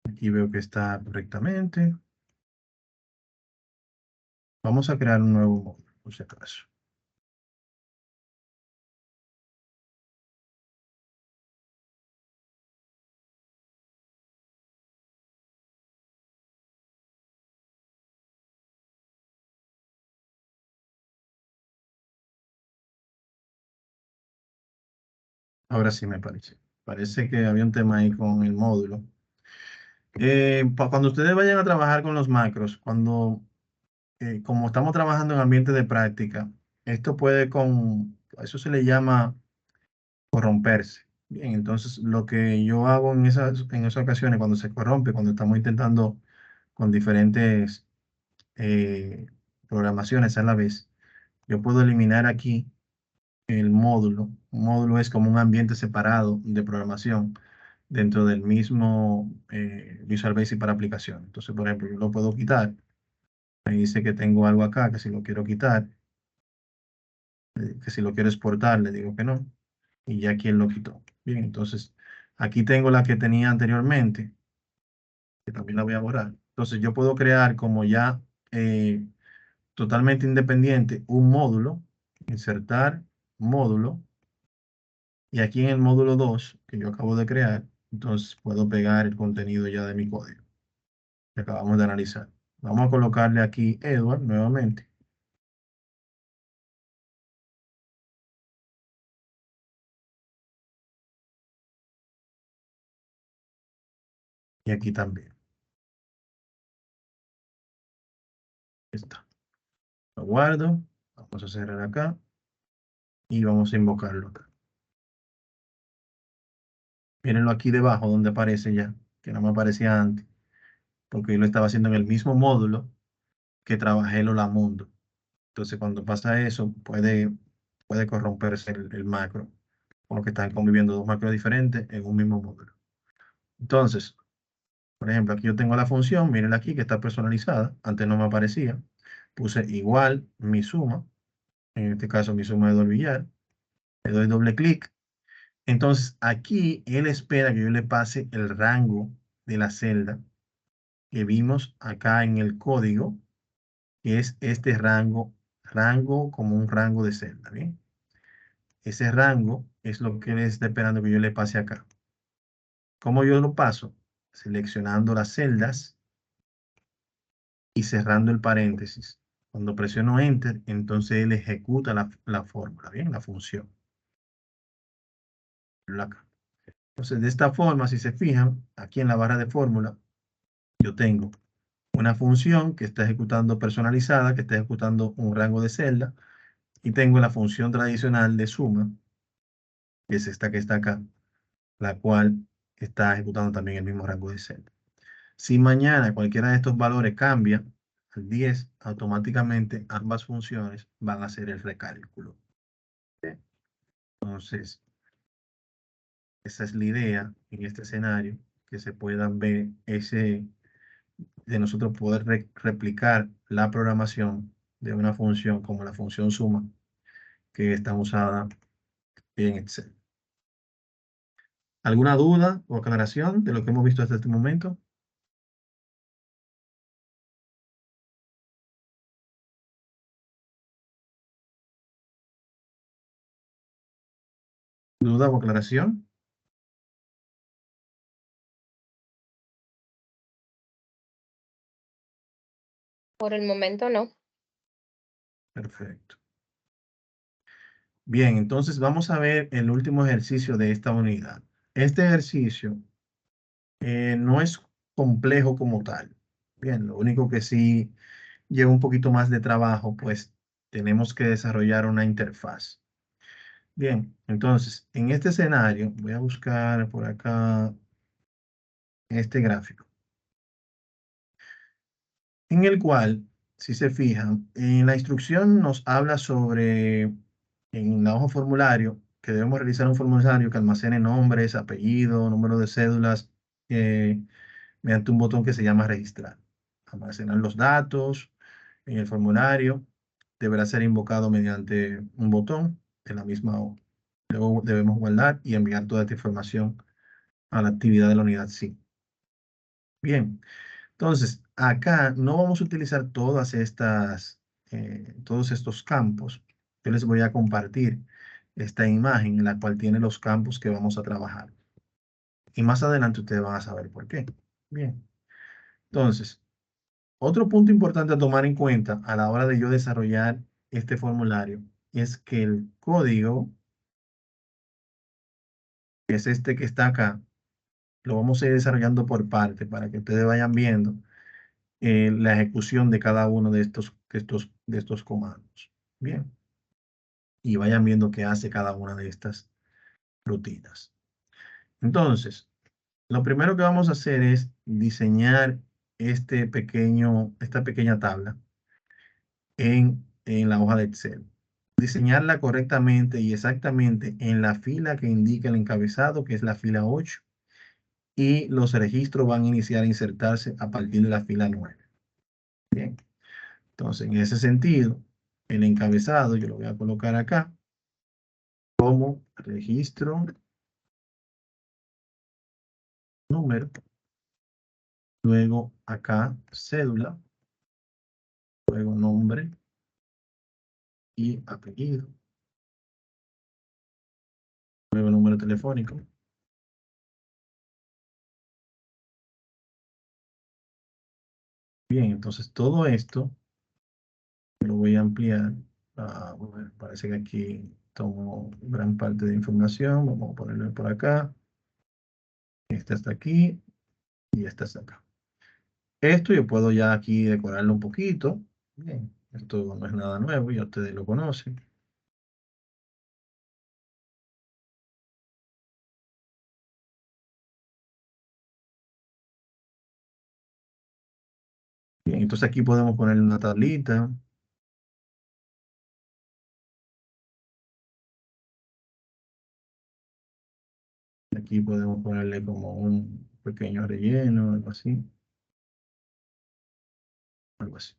Aquí veo que está correctamente. Vamos a crear un nuevo módulo, por si acaso. Ahora sí me parece. Parece que había un tema ahí con el módulo. Cuando ustedes vayan a trabajar con los macros, como estamos trabajando en ambiente de práctica, esto puede eso se le llama corromperse. Bien, entonces lo que yo hago en esas ocasiones, cuando se corrompe, cuando estamos intentando con diferentes programaciones a la vez, yo puedo eliminar aquí el módulo. Un módulo es como un ambiente separado de programación dentro del mismo Visual Basic para aplicación. Entonces, por ejemplo, yo lo puedo quitar Me dice que tengo algo acá, que si lo quiero quitar, que si lo quiero exportar, le digo que no. Y ya quien lo quitó. Bien, entonces aquí tengo la que tenía anteriormente, que también la voy a borrar. Entonces yo puedo crear como ya totalmente independiente un módulo, insertar módulo, y aquí en el módulo 2 que yo acabo de crear, entonces puedo pegar el contenido ya de mi código que acabamos de analizar. Vamos a colocarle aquí Edward nuevamente. Y aquí también. Está. Lo guardo. Vamos a cerrar acá. Y vamos a invocarlo acá. Mírenlo aquí debajo donde aparece ya, que no me aparecía antes, porque yo lo estaba haciendo en el mismo módulo que trabajé el Mundo. Entonces, cuando pasa eso, puede corromperse el macro, con lo que están conviviendo dos macros diferentes en un mismo módulo. Entonces, por ejemplo, aquí yo tengo la función, miren aquí que está personalizada, antes no me aparecía. Puse igual mi suma, en este caso mi suma de Dolbillar, le doy doble clic. Entonces, aquí él espera que yo le pase el rango de la celda que vimos acá en el código, que es este rango como un rango de celda, ¿bien? Ese rango es lo que él está esperando que yo le pase acá. ¿Cómo yo lo paso? Seleccionando las celdas y cerrando el paréntesis. Cuando presiono Enter, entonces él ejecuta la fórmula, ¿bien? La función. Acá. Entonces, de esta forma, si se fijan, aquí en la barra de fórmula, yo tengo una función que está ejecutando personalizada, que está ejecutando un rango de celda, y tengo la función tradicional de suma, que es esta que está acá, la cual está ejecutando también el mismo rango de celda. Si mañana cualquiera de estos valores cambia al 10, automáticamente ambas funciones van a hacer el recálculo. Entonces, esa es la idea en este escenario, que se puedan ver de nosotros poder replicar la programación de una función como la función suma que está usada en Excel. ¿Alguna duda o aclaración de lo que hemos visto hasta este momento? ¿Duda o aclaración? Por el momento no. Perfecto. Bien, entonces vamos a ver el último ejercicio de esta unidad. Este ejercicio no es complejo como tal. Bien, lo único que sí lleva un poquito más de trabajo, pues tenemos que desarrollar una interfaz. Bien, entonces en este escenario voy a buscar por acá este gráfico, en el cual, si se fijan, en la instrucción nos habla sobre, en la hoja formulario, que debemos realizar un formulario que almacene nombres, apellidos, número de cédulas, mediante un botón que se llama registrar. Almacenar los datos en el formulario deberá ser invocado mediante un botón de la misma hoja. Luego debemos guardar y enviar toda esta información a la actividad de la unidad sí. Bien, entonces acá no vamos a utilizar todos estos campos. Yo les voy a compartir esta imagen en la cual tiene los campos que vamos a trabajar. Y más adelante ustedes van a saber por qué. Bien, entonces, otro punto importante a tomar en cuenta a la hora de yo desarrollar este formulario es que el código, que es este que está acá, lo vamos a ir desarrollando por parte para que ustedes vayan viendo la ejecución de cada uno de estos comandos. Bien. Y vayan viendo qué hace cada una de estas rutinas. Entonces, lo primero que vamos a hacer es diseñar esta pequeña tabla en la hoja de Excel. Diseñarla correctamente y exactamente en la fila que indica el encabezado, que es la fila 8, y los registros van a iniciar a insertarse a partir de la fila 9. Bien. Entonces, en ese sentido, el encabezado yo lo voy a colocar acá como registro, número, luego acá cédula, luego nombre y apellido, luego número telefónico. Bien, entonces todo esto lo voy a ampliar. Bueno, parece que aquí tomo gran parte de información. Vamos a ponerlo por acá. Esta está aquí y esta está acá. Esto yo puedo ya aquí decorarlo un poquito. Bien, esto no es nada nuevo, ya ustedes lo conocen. Bien, entonces aquí podemos poner una tablita. Aquí podemos ponerle como un pequeño relleno, algo así. Algo así.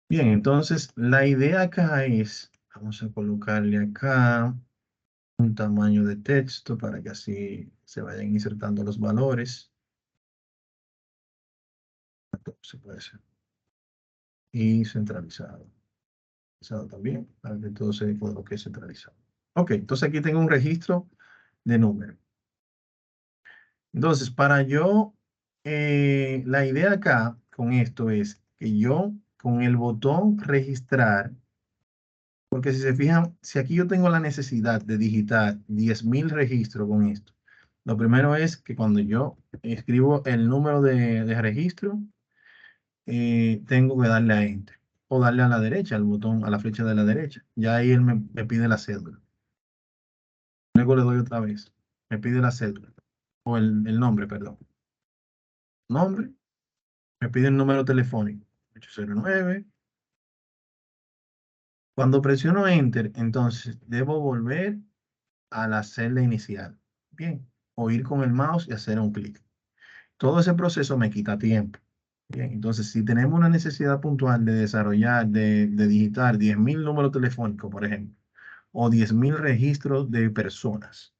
Bien, entonces la idea acá es, vamos a colocarle acá un tamaño de texto para que así se vayan insertando los valores. Se puede hacer. Y centralizado. Centralizado también, para que todo se coloque centralizado. Ok, entonces aquí tengo un registro de número. Entonces, para yo, la idea acá con esto es que yo con el botón registrar, porque si se fijan, si aquí yo tengo la necesidad de digitar 10.000 registros con esto, lo primero es que cuando yo escribo el número de registro, tengo que darle a Enter o darle a la derecha, al botón, a la flecha de la derecha. Ya ahí él me pide la cédula. Luego le doy otra vez. Me pide la cédula o el nombre, perdón. Nombre, me pide el número telefónico. 809. Cuando presiono Enter, entonces debo volver a la celda inicial. Bien. O ir con el mouse y hacer un clic. Todo ese proceso me quita tiempo. Bien, entonces si tenemos una necesidad puntual de desarrollar, de digitar 10.000 números telefónicos, por ejemplo, o 10.000 registros de personas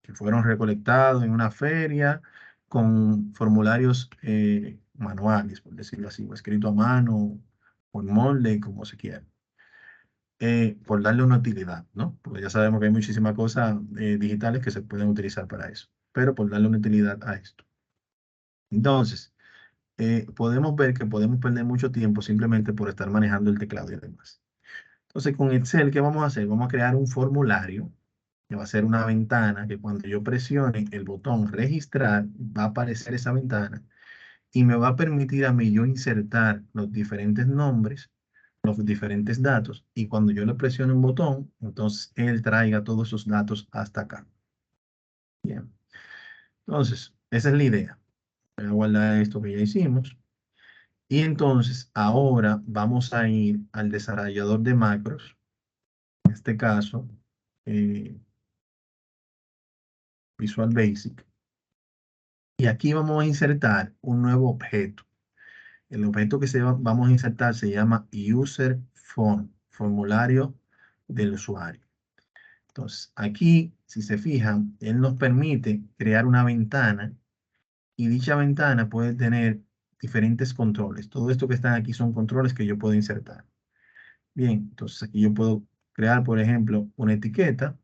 que fueron recolectados en una feria con formularios manuales, por decirlo así, o escrito a mano, por molde, como se quiera, por darle una utilidad, ¿no? Porque ya sabemos que hay muchísimas cosas digitales que se pueden utilizar para eso, pero por darle una utilidad a esto. Entonces, podemos ver que podemos perder mucho tiempo simplemente por estar manejando el teclado y demás. Entonces, con Excel, ¿qué vamos a hacer? Vamos a crear un formulario que va a ser una ventana que cuando yo presione el botón registrar, va a aparecer esa ventana y me va a permitir a mí yo insertar los diferentes nombres, los diferentes datos, y cuando yo le presione un botón, entonces él traiga todos esos datos hasta acá. Bien. Entonces, esa es la idea. Voy a guardar esto que ya hicimos. Y entonces, ahora vamos a ir al desarrollador de macros, en este caso, eh, Visual Basic. Y aquí vamos a insertar un nuevo objeto. El objeto que vamos a insertar se llama User Form, formulario del usuario. Entonces, aquí, si se fijan, él nos permite crear una ventana y dicha ventana puede tener diferentes controles. Todo esto que están aquí son controles que yo puedo insertar. Bien, entonces aquí yo puedo crear, por ejemplo, una etiqueta.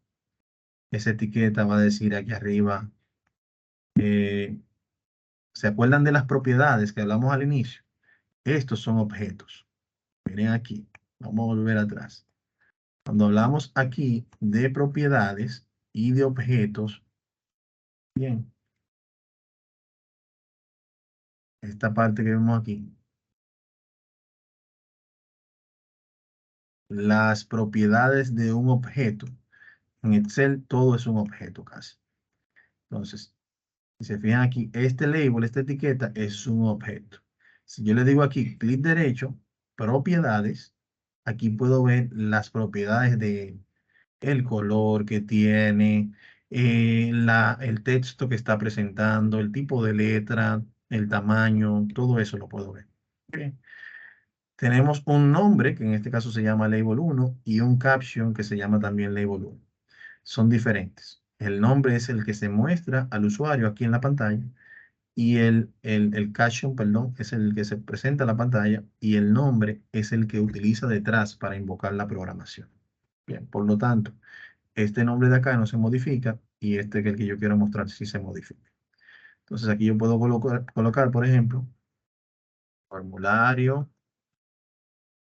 Esa etiqueta va a decir aquí arriba, eh, ¿se acuerdan de las propiedades que hablamos al inicio? Estos son objetos. Miren aquí, vamos a volver atrás. Cuando hablamos aquí de propiedades y de objetos, bien, esta parte que vemos aquí, las propiedades de un objeto. En Excel todo es un objeto casi. Entonces, si se fijan aquí, este label, esta etiqueta es un objeto. Si yo le digo aquí clic derecho, propiedades, aquí puedo ver las propiedades de el color que tiene, el texto que está presentando, el tipo de letra, el tamaño, todo eso lo puedo ver. Ok. tenemos un nombre, que en este caso se llama Label 1, y un caption que se llama también Label 1. Son diferentes. El nombre es el que se muestra al usuario aquí en la pantalla y el caption, perdón, es el que se presenta en la pantalla y el nombre es el que utiliza detrás para invocar la programación. Bien, por lo tanto, este nombre de acá no se modifica y este que es el que yo quiero mostrar sí se modifica. Entonces aquí yo puedo colocar, por ejemplo, formulario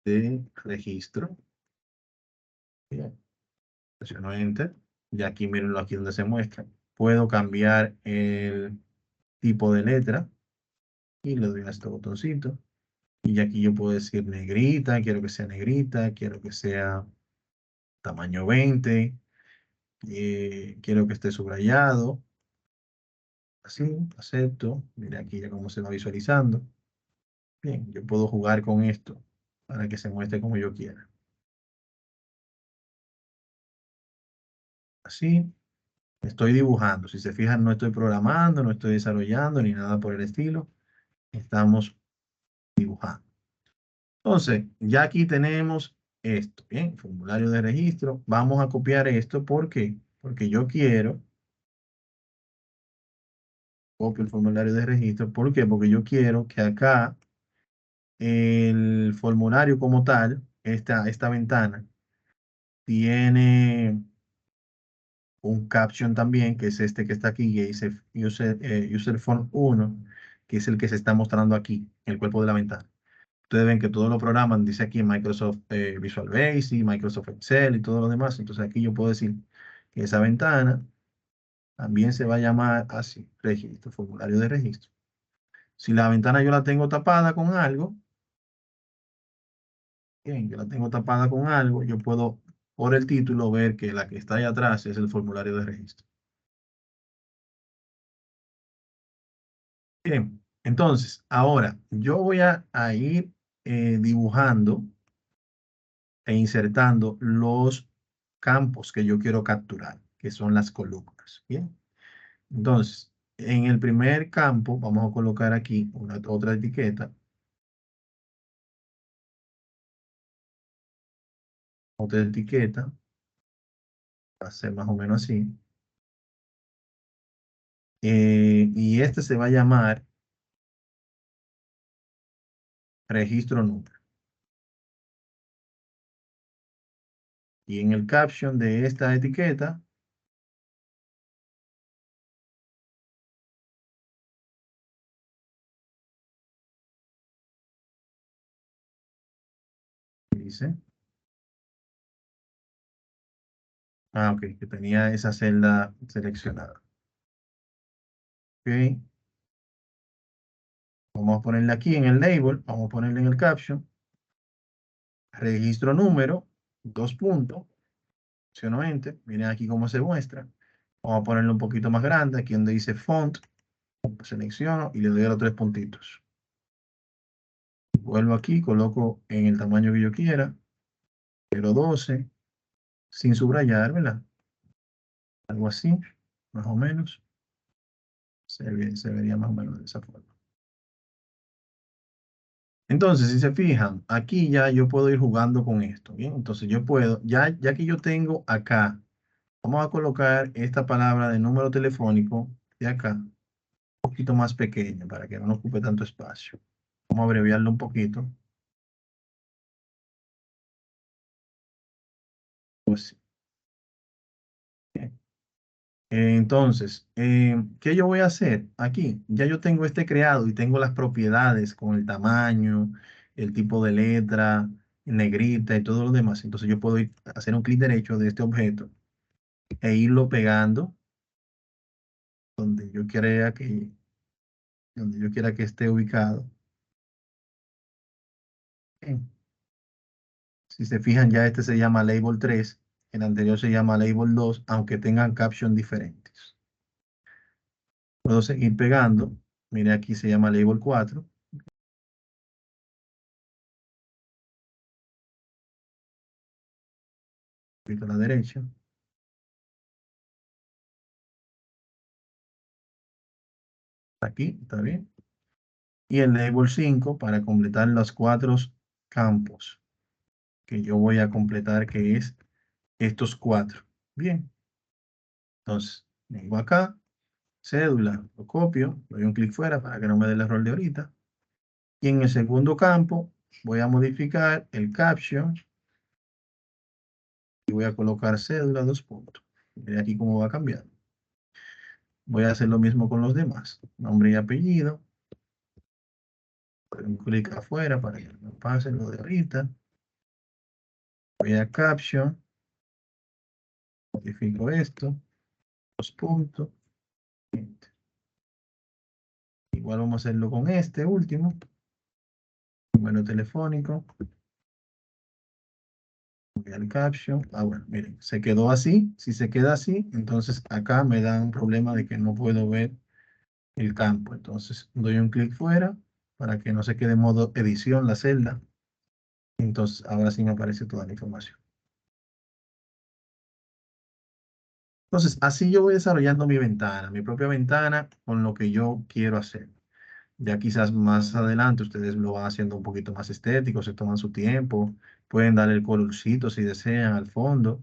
de registro. Bien, presiono Enter y aquí mírenlo aquí donde se muestra. Puedo cambiar el tipo de letra y le doy a este botoncito. Y aquí yo puedo decir negrita, quiero que sea negrita, quiero que sea tamaño 20, quiero que esté subrayado. Así, acepto. Mira aquí ya cómo se va visualizando. Bien, yo puedo jugar con esto para que se muestre como yo quiera. Así, estoy dibujando. Si se fijan, no estoy programando, no estoy desarrollando ni nada por el estilo. Estamos dibujando. Entonces, ya aquí tenemos esto. Bien, formulario de registro. Vamos a copiar esto. ¿Por qué? Porque yo quiero copio el formulario de registro. ¿Por qué? Porque yo quiero que acá el formulario como tal, esta ventana, tiene un caption también, que es este que está aquí, que dice user form 1, que es el que se está mostrando aquí, en el cuerpo de la ventana. Ustedes ven que todo lo programan, dice aquí en Microsoft Visual Basic, Microsoft Excel y todo lo demás. Entonces aquí yo puedo decir que esa ventana también se va a llamar así, registro, formulario de registro. Si la ventana yo la tengo tapada con algo, bien, yo la tengo tapada con algo, yo puedo por el título ver que la que está ahí atrás es el formulario de registro. Bien, entonces, ahora yo voy a ir dibujando e insertando los campos que yo quiero capturar, que son las columnas. Bien, entonces, en el primer campo vamos a colocar aquí otra etiqueta, va a ser más o menos así. Y este se va a llamar registro número. Y en el caption de esta etiqueta, dice, ok, que tenía esa celda seleccionada. Ok, vamos a ponerle aquí en el label, vamos a ponerle en el caption, registro número, dos puntos, presiono Enter, miren aquí cómo se muestra. Vamos a ponerle un poquito más grande, aquí donde dice font, selecciono y le doy a los tres puntitos. Vuelvo aquí, coloco en el tamaño que yo quiera, 0,12, sin subrayar, ¿verdad? Algo así, más o menos. Se vería más o menos de esa forma. Entonces, si se fijan, aquí ya yo puedo ir jugando con esto, ¿bien? Entonces yo puedo, ya que yo tengo acá, vamos a colocar esta palabra de número telefónico de acá, un poquito más pequeña para que no nos ocupe tanto espacio. Vamos a abreviarlo un poquito. Pues, bien. Entonces, ¿qué yo voy a hacer? Aquí, ya yo tengo este creado y tengo las propiedades con el tamaño, el tipo de letra, negrita y todo lo demás. Entonces yo puedo hacer un clic derecho de este objeto e irlo pegando donde yo quiera que esté ubicado. Bien. Si se fijan, ya este se llama Label 3, el anterior se llama Label 2, aunque tengan caption diferentes. Puedo seguir pegando. Mire, aquí se llama Label 4. Clic a la derecha. Aquí, está bien. Y el Label 5 para completar los cuatro campos que yo voy a completar, que es estos 4. Bien. Entonces, vengo acá, cédula, lo copio, doy un clic fuera para que no me dé el error de ahorita. Y en el segundo campo voy a modificar el caption y voy a colocar cédula 2 puntos. Mira aquí cómo va cambiando. Voy a hacer lo mismo con los demás. Nombre y apellido. Doy un clic afuera para que no pase lo de ahorita. Voy a caption. Modifico esto. 2 puntos. Igual vamos a hacerlo con este último. Número telefónico. Voy al caption. Bueno, miren, se quedó así. Si se queda así, entonces acá me da un problema de que no puedo ver el campo. Entonces doy un clic fuera para que no se quede en modo edición la celda. Entonces ahora sí me aparece toda la información. Entonces así yo voy desarrollando mi ventana, mi propia ventana con lo que yo quiero hacer. Ya quizás más adelante ustedes lo van haciendo un poquito más estético, se toman su tiempo, pueden darle el colorcito si desean al fondo.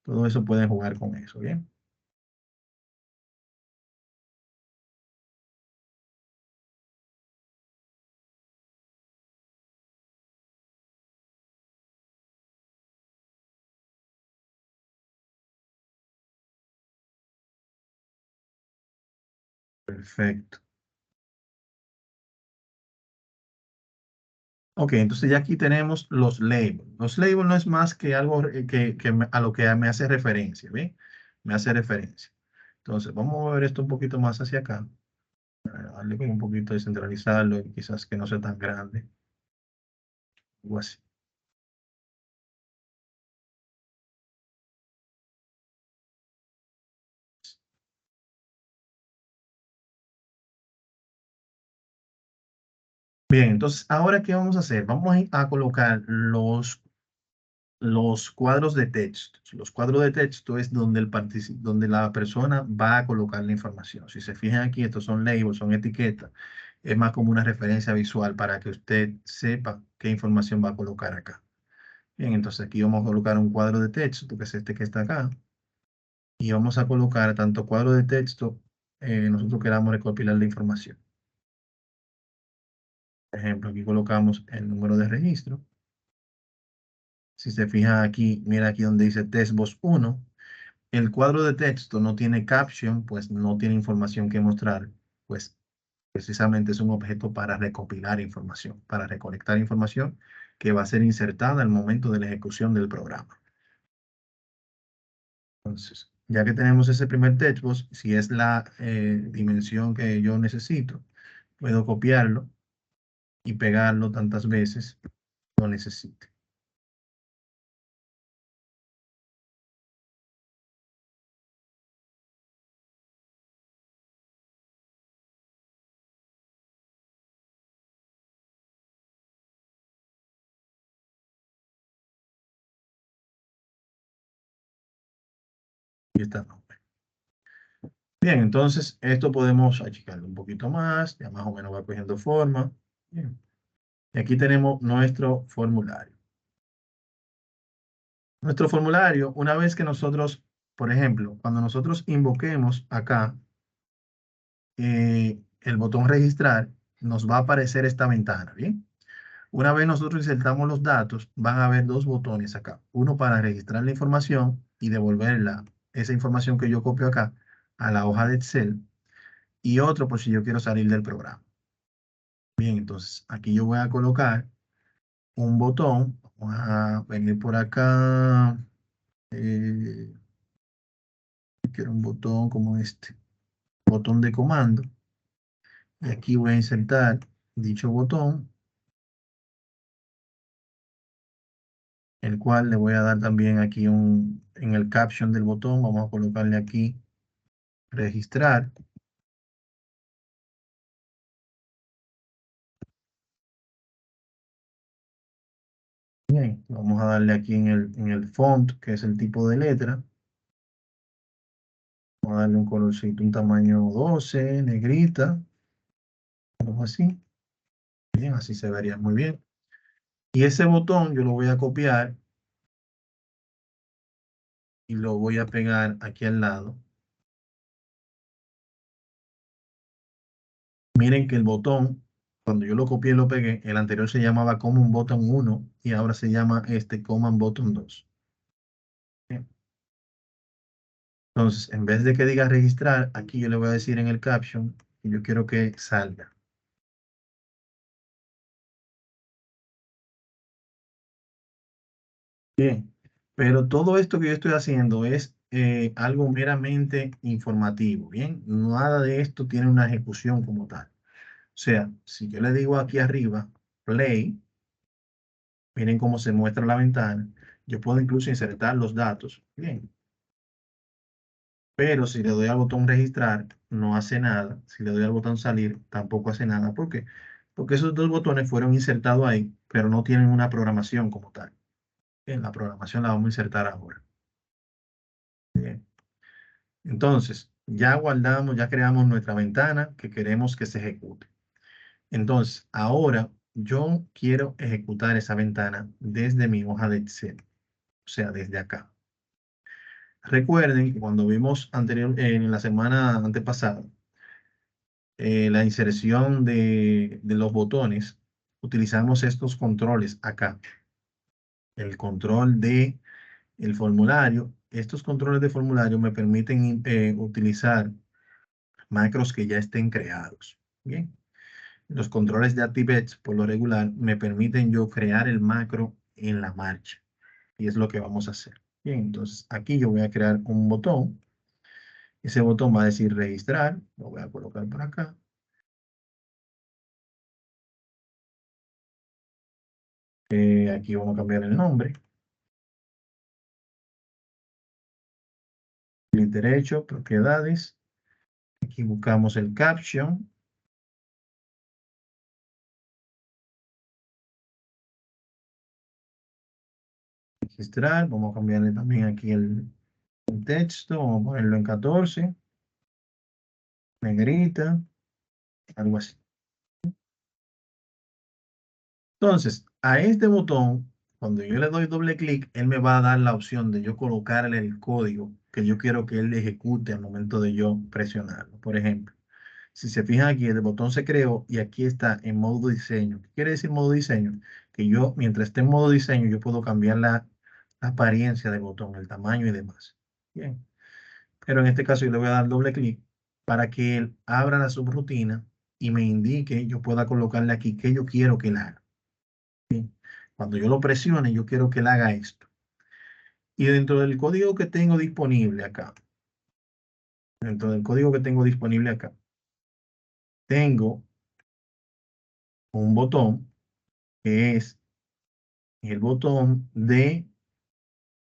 Todo eso pueden jugar con eso, ¿bien? Perfecto. Ok, entonces ya aquí tenemos los labels. Los labels no es más que algo a lo que me hace referencia, ¿bien? Me hace referencia. Entonces, vamos a ver esto un poquito más hacia acá. Darle como un poquito de centralizarlo y quizás que no sea tan grande. Algo así. Bien, entonces, ¿ahora qué vamos a hacer? Vamos a colocar los cuadros de texto. Los cuadros de texto es donde, donde la persona va a colocar la información. Si se fijan aquí, estos son labels, son etiquetas. Es más como una referencia visual para que usted sepa qué información va a colocar acá. Bien, entonces aquí vamos a colocar un cuadro de texto, que es este que está acá. Y vamos a colocar tanto cuadro de texto, nosotros queramos recopilar la información. Por ejemplo, aquí colocamos el número de registro. Si se fija aquí, mira aquí donde dice testbox 1. El cuadro de texto no tiene caption, pues no tiene información que mostrar, pues precisamente es un objeto para recopilar información, para recolectar información que va a ser insertada al momento de la ejecución del programa. Entonces, ya que tenemos ese primer textbox, si es la dimensión que yo necesito, puedo copiarlo y pegarlo tantas veces lo necesite. Y está. Bien, entonces esto podemos achicarlo un poquito más, ya más o menos va cogiendo forma. Bien. Y aquí tenemos nuestro formulario. Nuestro formulario, una vez que nosotros, por ejemplo, cuando nosotros invoquemos acá el botón registrar, nos va a aparecer esta ventana, ¿bien? Una vez nosotros insertamos los datos, van a haber dos botones acá. Uno para registrar la información y devolverla, esa información que yo copio acá, a la hoja de Excel. Y otro por si yo quiero salir del programa. Bien, entonces aquí yo voy a colocar un botón. Vamos a venir por acá. Eh, quiero un botón como este. Botón de comando. Y aquí voy a insertar dicho botón, el cual le voy a dar también aquí en el caption del botón, vamos a colocarle aquí registrar. Bien, vamos a darle aquí en el font, que es el tipo de letra. Vamos a darle un colorcito, un tamaño 12, negrita. Algo así. Bien, así se vería muy bien. Y ese botón yo lo voy a copiar y lo voy a pegar aquí al lado. Miren que el botón, cuando yo lo copié y lo pegué, el anterior se llamaba Common Button 1 y ahora se llama Common Button 2. Bien. Entonces, en vez de que diga registrar, aquí yo le voy a decir en el caption que yo quiero que salga. Bien, pero todo esto que yo estoy haciendo es algo meramente informativo, ¿bien? Nada de esto tiene una ejecución como tal. O sea, si yo le digo aquí arriba, play, miren cómo se muestra la ventana. Yo puedo incluso insertar los datos, bien. Pero si le doy al botón registrar, no hace nada. Si le doy al botón salir, tampoco hace nada. ¿Por qué? Porque esos dos botones fueron insertados ahí, pero no tienen una programación como tal. Bien, la programación la vamos a insertar ahora. Bien. Entonces, ya guardamos, ya creamos nuestra ventana que queremos que se ejecute. Entonces, ahora yo quiero ejecutar esa ventana desde mi hoja de Excel, o sea, desde acá. Recuerden que cuando vimos en la semana antepasada, la inserción de los botones, utilizamos estos controles acá. El control de el formulario. Estos controles de formulario me permiten utilizar macros que ya estén creados. Bien. Los controles de ActiveX, por lo regular, me permiten yo crear el macro en la marcha. Y es lo que vamos a hacer. Bien, entonces aquí yo voy a crear un botón. Ese botón va a decir registrar. Lo voy a colocar por acá. Aquí vamos a cambiar el nombre. Clic derecho, propiedades. Aquí buscamos el caption. Registrar. Vamos a cambiarle también aquí el texto. Vamos a ponerlo en 14. Negrita. Algo así. Entonces, a este botón, cuando yo le doy doble clic, él me va a dar la opción de yo colocarle el código que yo quiero que él ejecute al momento de yo presionarlo. Por ejemplo, si se fijan aquí, el botón se creó y aquí está en modo diseño. ¿Qué quiere decir modo diseño? Que yo, mientras esté en modo diseño, yo puedo cambiar la apariencia del botón, el tamaño y demás. Bien. Pero en este caso yo le voy a dar doble clic para que él abra la subrutina y me indique, yo pueda colocarle aquí qué yo quiero que él haga. Cuando yo lo presione, yo quiero que él haga esto. Y dentro del código que tengo disponible acá, tengo un botón que es el botón de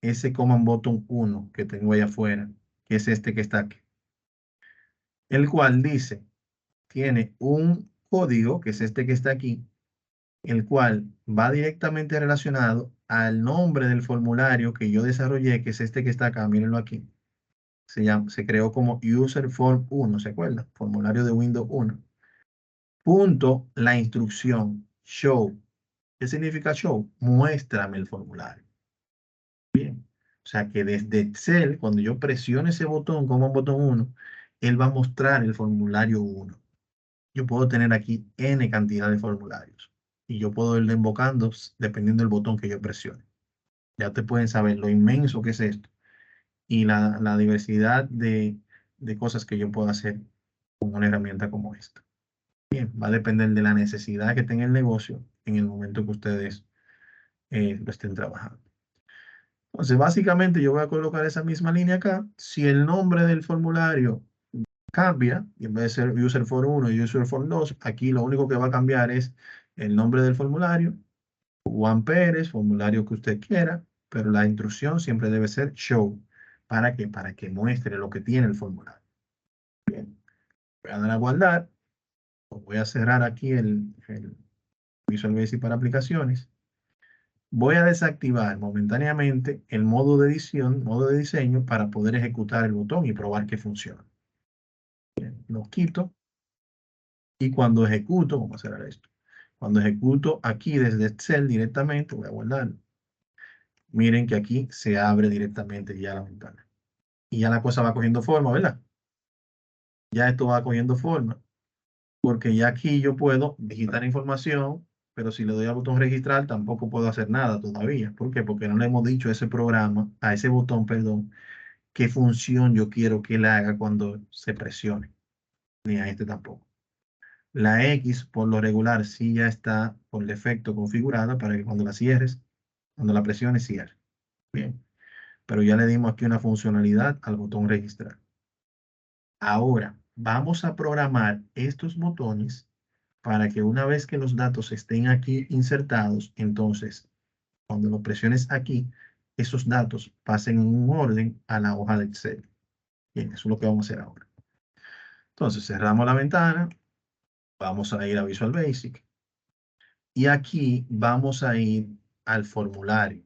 ese Command Button 1 que tengo ahí afuera, que es este que está aquí. El cual dice, tiene un código, que es este que está aquí, el cual va directamente relacionado al nombre del formulario que yo desarrollé, que es este que está acá, mírenlo aquí. Se creó como User Form 1, ¿se acuerdan? Formulario de Windows 1. Punto, la instrucción, show. ¿Qué significa show? Muéstrame el formulario. Bien. O sea que desde Excel, cuando yo presiono ese botón como un botón 1, él va a mostrar el formulario 1. Yo puedo tener aquí N cantidad de formularios. Y yo puedo irle invocando dependiendo del botón que yo presione. Ya te pueden saber lo inmenso que es esto y la diversidad de cosas que yo puedo hacer con una herramienta como esta. Bien, va a depender de la necesidad que tenga el negocio en el momento que ustedes lo estén trabajando. Entonces, básicamente yo voy a colocar esa misma línea acá. Si el nombre del formulario cambia, y en vez de ser User Form 1 y User Form 2, aquí lo único que va a cambiar es el nombre del formulario, Juan Pérez, formulario que usted quiera, pero la instrucción siempre debe ser show. ¿Para qué? Para que muestre lo que tiene el formulario. Bien, voy a dar a guardar. Voy a cerrar aquí el Visual Basic para aplicaciones. Voy a desactivar momentáneamente el modo de edición, modo de diseño, para poder ejecutar el botón y probar que funciona. Bien, lo quito. Y cuando ejecuto, vamos a cerrar esto. Cuando ejecuto aquí desde Excel directamente, voy a guardarlo. Miren que aquí se abre directamente ya la ventana. Y ya la cosa va cogiendo forma, ¿verdad? Ya esto va cogiendo forma. Porque ya aquí yo puedo digitar información, pero si le doy al botón registrar, tampoco puedo hacer nada todavía. ¿Por qué? Porque no le hemos dicho a ese programa, a ese botón, perdón, qué función yo quiero que él haga cuando se presione. Ni a este tampoco. La X, por lo regular, sí ya está por defecto configurada para que cuando la cierres, cuando la presiones, cierre. Bien. Pero ya le dimos aquí una funcionalidad al botón registrar. Ahora, vamos a programar estos botones para que una vez que los datos estén aquí insertados, entonces, cuando lo presiones aquí, esos datos pasen en un orden a la hoja de Excel. Bien, eso es lo que vamos a hacer ahora. Entonces, cerramos la ventana, vamos a ir a Visual Basic y aquí vamos a ir al formulario.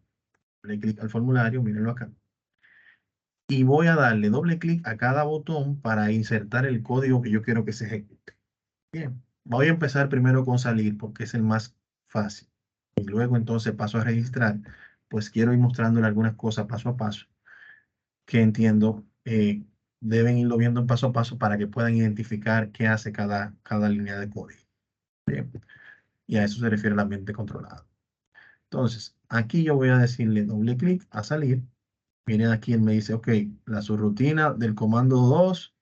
Doble clic al formulario, mírenlo acá. Y voy a darle doble clic a cada botón para insertar el código que yo quiero que se ejecute. Bien, voy a empezar primero con salir porque es el más fácil. Y luego entonces paso a registrar, pues quiero ir mostrándole algunas cosas paso a paso que entiendo deben irlo viendo en paso a paso para que puedan identificar qué hace cada línea de código. Bien, y a eso se refiere el ambiente controlado. Entonces, aquí yo voy a decirle doble clic a salir. Miren aquí, él me dice, ok, la subrutina del comando 2,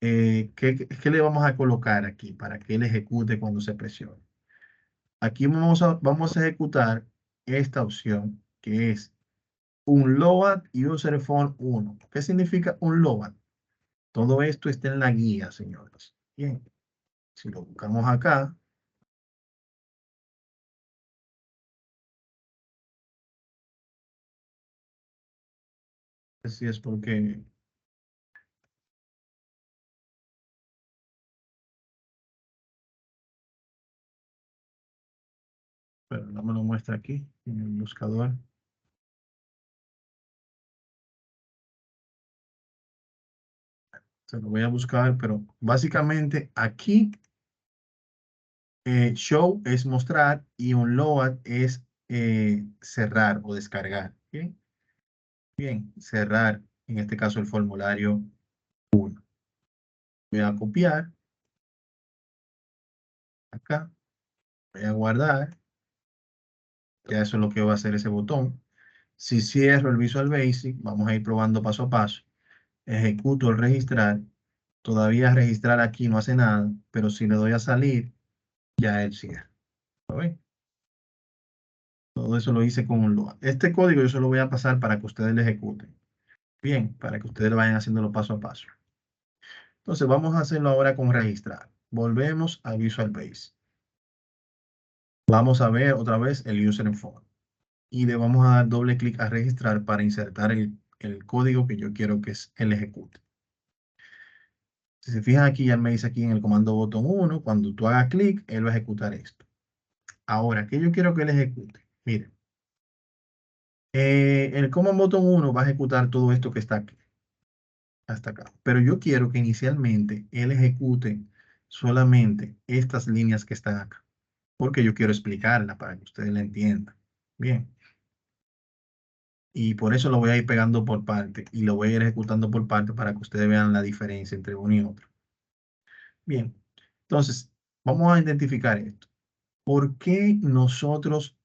¿qué le vamos a colocar aquí para que él ejecute cuando se presione? Aquí vamos a ejecutar esta opción que es un load user form 1. ¿Qué significa un load? Todo esto está en la guía, señores. Bien, si lo buscamos acá, así es porque pero no me lo muestra aquí en el buscador. Se lo voy a buscar, pero básicamente aquí show es mostrar y un load es cerrar o descargar. Bien, bien, cerrar, en este caso el formulario 1. Voy a copiar acá, voy a guardar, ya eso es lo que va a hacer ese botón. Si cierro el Visual Basic, vamos a ir probando paso a paso. Ejecuto el registrar, todavía registrar aquí no hace nada, pero si le doy a salir, ya él cierra. ¿Lo ven? Todo eso lo hice con un load. Este código yo se lo voy a pasar para que ustedes lo ejecuten. Bien, para que ustedes lo vayan haciéndolo paso a paso. Entonces vamos a hacerlo ahora con registrar. Volvemos a Visual Basic. Vamos a ver otra vez el user form. Y le vamos a dar doble clic a registrar para insertar el código que yo quiero que él ejecute. Si se fijan aquí, ya me dice aquí en el comando botón 1, cuando tú hagas clic, él va a ejecutar esto. Ahora, ¿qué yo quiero que él ejecute? Miren, el command botón 1 va a ejecutar todo esto que está aquí, hasta acá. Pero yo quiero que inicialmente él ejecute solamente estas líneas que están acá, porque yo quiero explicarla para que ustedes la entiendan. Bien. Y por eso lo voy a ir pegando por parte y lo voy a ir ejecutando por parte para que ustedes vean la diferencia entre uno y otro. Bien, entonces vamos a identificar esto. ¿Por qué nosotros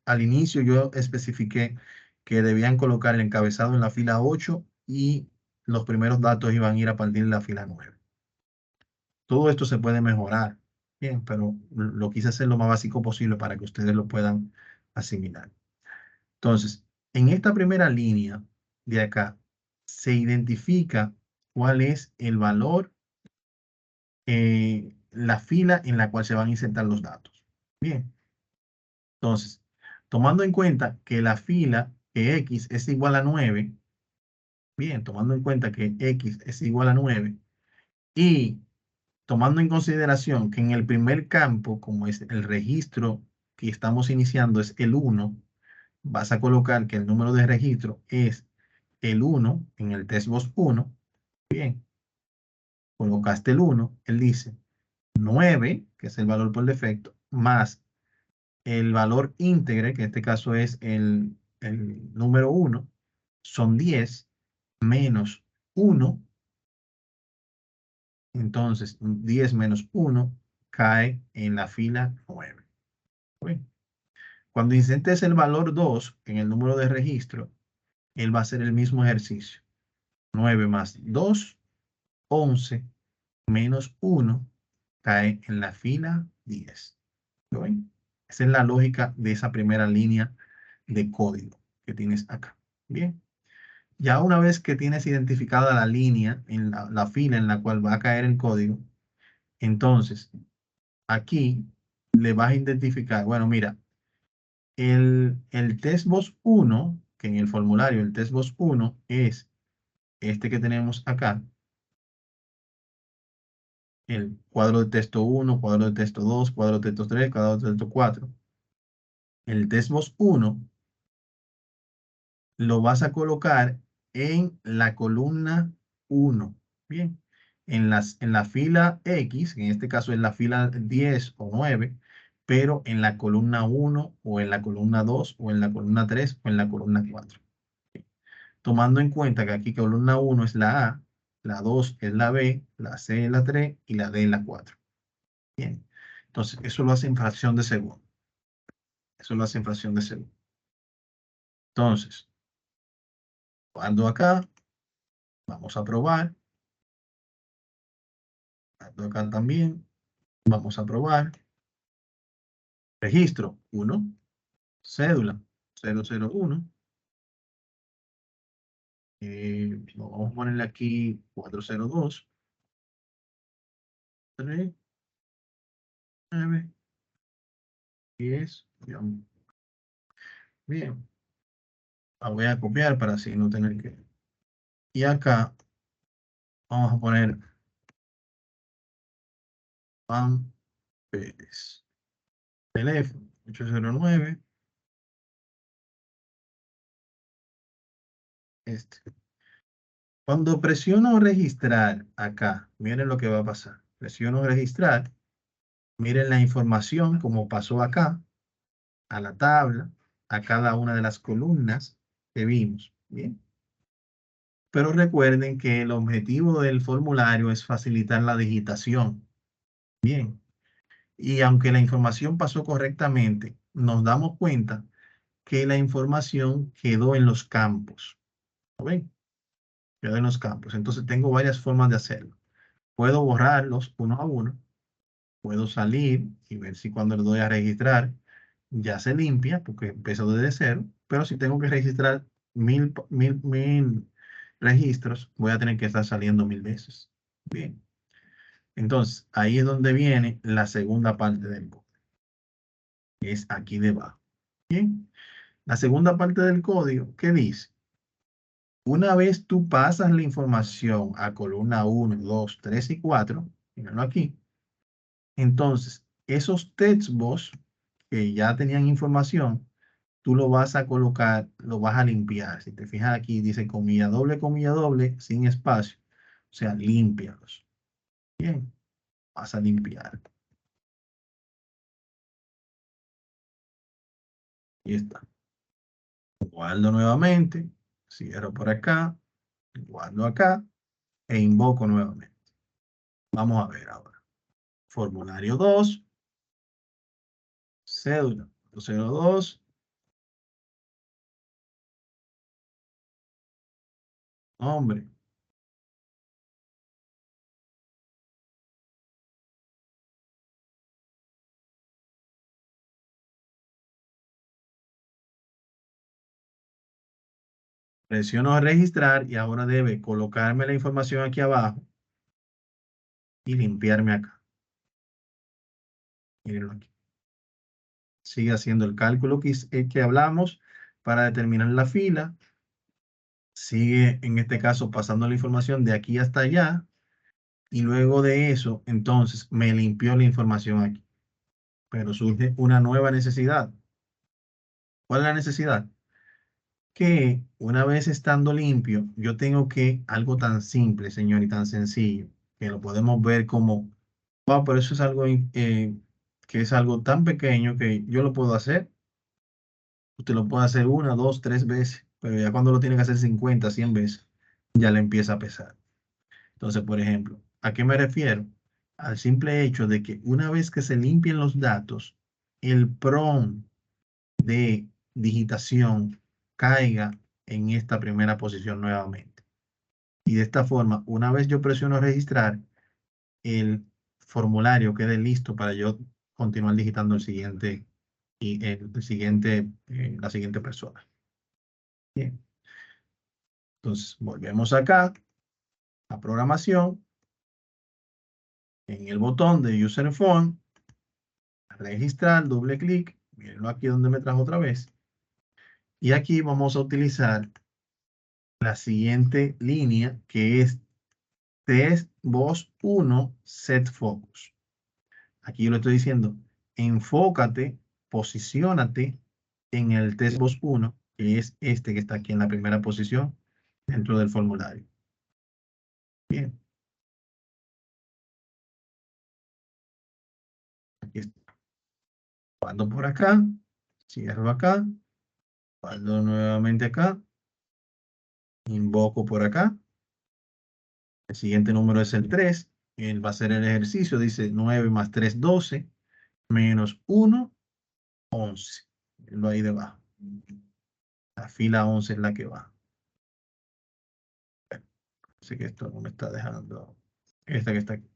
al inicio yo especifiqué que debían colocar el encabezado en la fila 8 y los primeros datos iban a ir a partir de la fila 9? Todo esto se puede mejorar, bien, pero lo quise hacer lo más básico posible para que ustedes lo puedan asimilar. Entonces, en esta primera línea de acá, se identifica cuál es el valor, la fila en la cual se van a insertar los datos. Bien, entonces, tomando en cuenta que la fila que X es igual a 9, bien, tomando en cuenta que X es igual a 9, y tomando en consideración que en el primer campo, como es el registro que estamos iniciando, es el 1, vas a colocar que el número de registro es el 1 en el testbox 1. Bien, colocaste el 1, él dice, 9, que es el valor por defecto, más el valor íntegro, que en este caso es el número 1, son 10, menos 1. Entonces, 10 menos 1 cae en la fila 9. ¿Ok? Cuando insentes el valor 2 en el número de registro, él va a hacer el mismo ejercicio. 9 más 2, 11, menos 1, cae en la fila 10. ¿Lo ven? Esa es la lógica de esa primera línea de código que tienes acá. Bien. Ya una vez que tienes identificada la línea, en la fila en la cual va a caer el código, entonces aquí le vas a identificar, bueno, mira, el testbox 1, que en el formulario el testbox 1 es este que tenemos acá, el cuadro de texto 1, cuadro de texto 2, cuadro de texto 3, cuadro de texto 4. El testbox 1 lo vas a colocar en la columna 1. Bien, en la fila X, en este caso es la fila 10 o 9, pero en la columna 1 o en la columna 2 o en la columna 3 o en la columna 4. Tomando en cuenta que aquí columna 1 es la A, la 2 es la B, la C es la 3 y la D es la 4. Bien, entonces eso lo hace en fracción de segundo. Eso lo hace en fracción de segundo. Entonces, cuando acá, vamos a probar. Cuando acá también, vamos a probar. Registro 1, cédula 001. Vamos a ponerle aquí 402. 3, 9, 10. Bien. La voy a copiar para así no tener que. Y acá vamos a poner Juan Pérez. Teléfono 809. Este. Cuando presiono registrar acá, miren lo que va a pasar. Presiono registrar. Miren la información como pasó acá, a la tabla, a cada una de las columnas que vimos. Bien. Pero recuerden que el objetivo del formulario es facilitar la digitación. Bien. Y aunque la información pasó correctamente, nos damos cuenta que la información quedó en los campos. ¿Lo ven? Quedó en los campos. Entonces tengo varias formas de hacerlo. Puedo borrarlos uno a uno. Puedo salir y ver si cuando le doy a registrar ya se limpia porque empezó desde cero. Pero si tengo que registrar mil registros, voy a tener que estar saliendo 1000 veces. Bien. Entonces, ahí es donde viene la segunda parte del código. Es aquí debajo. Bien. La segunda parte del código, ¿qué dice? Una vez tú pasas la información a columna 1, 2, 3 y 4, míralo aquí, entonces esos textbox que ya tenían información, tú lo vas a colocar, lo vas a limpiar. Si te fijas aquí, dice comilla doble, sin espacio. O sea, límpialos. Bien, vas a limpiar. Y está. Guardo nuevamente, cierro por acá, guardo acá e invoco nuevamente. Vamos a ver ahora. Formulario 2, cédula 02. Hombre, presiono registrar y ahora debe colocarme la información aquí abajo y limpiarme acá. Mírenlo aquí. Sigue haciendo el cálculo que hablamos para determinar la fila. Sigue, en este caso, pasando la información de aquí hasta allá. Y luego de eso, entonces, me limpió la información aquí. Pero surge una nueva necesidad. ¿Cuál es la necesidad? Que una vez estando limpio, yo tengo que, algo tan simple, señor, y tan sencillo, que lo podemos ver como Wow, pero eso es algo que es algo tan pequeño que yo lo puedo hacer. Usted lo puede hacer una, dos, tres veces, pero ya cuando lo tiene que hacer 50, 100 veces, ya le empieza a pesar. Entonces, por ejemplo, ¿a qué me refiero? Al simple hecho de que una vez que se limpien los datos, el PROM de digitación caiga en esta primera posición nuevamente. Y de esta forma, una vez yo presiono registrar, el formulario quede listo para yo continuar digitando el siguiente y el siguiente, la siguiente persona. Bien. Entonces, volvemos acá a programación, en el botón de User Phone, registrar, doble clic, mírenlo aquí donde me trajo otra vez. Y aquí vamos a utilizar la siguiente línea que es test voz 1 set focus. Aquí yo le estoy diciendo, enfócate, posiciónate en el test voz 1, que es este que está aquí en la primera posición dentro del formulario. Bien. Aquí está. Cuando por acá, cierro acá, cuando nuevamente acá, invoco por acá. El siguiente número es el 3. Él va a hacer el ejercicio. Dice 9 más 3, 12. Menos 1, 11. Lo ahí debajo. La fila 11 es la que va. Así que esto no me está dejando. Esta que está aquí.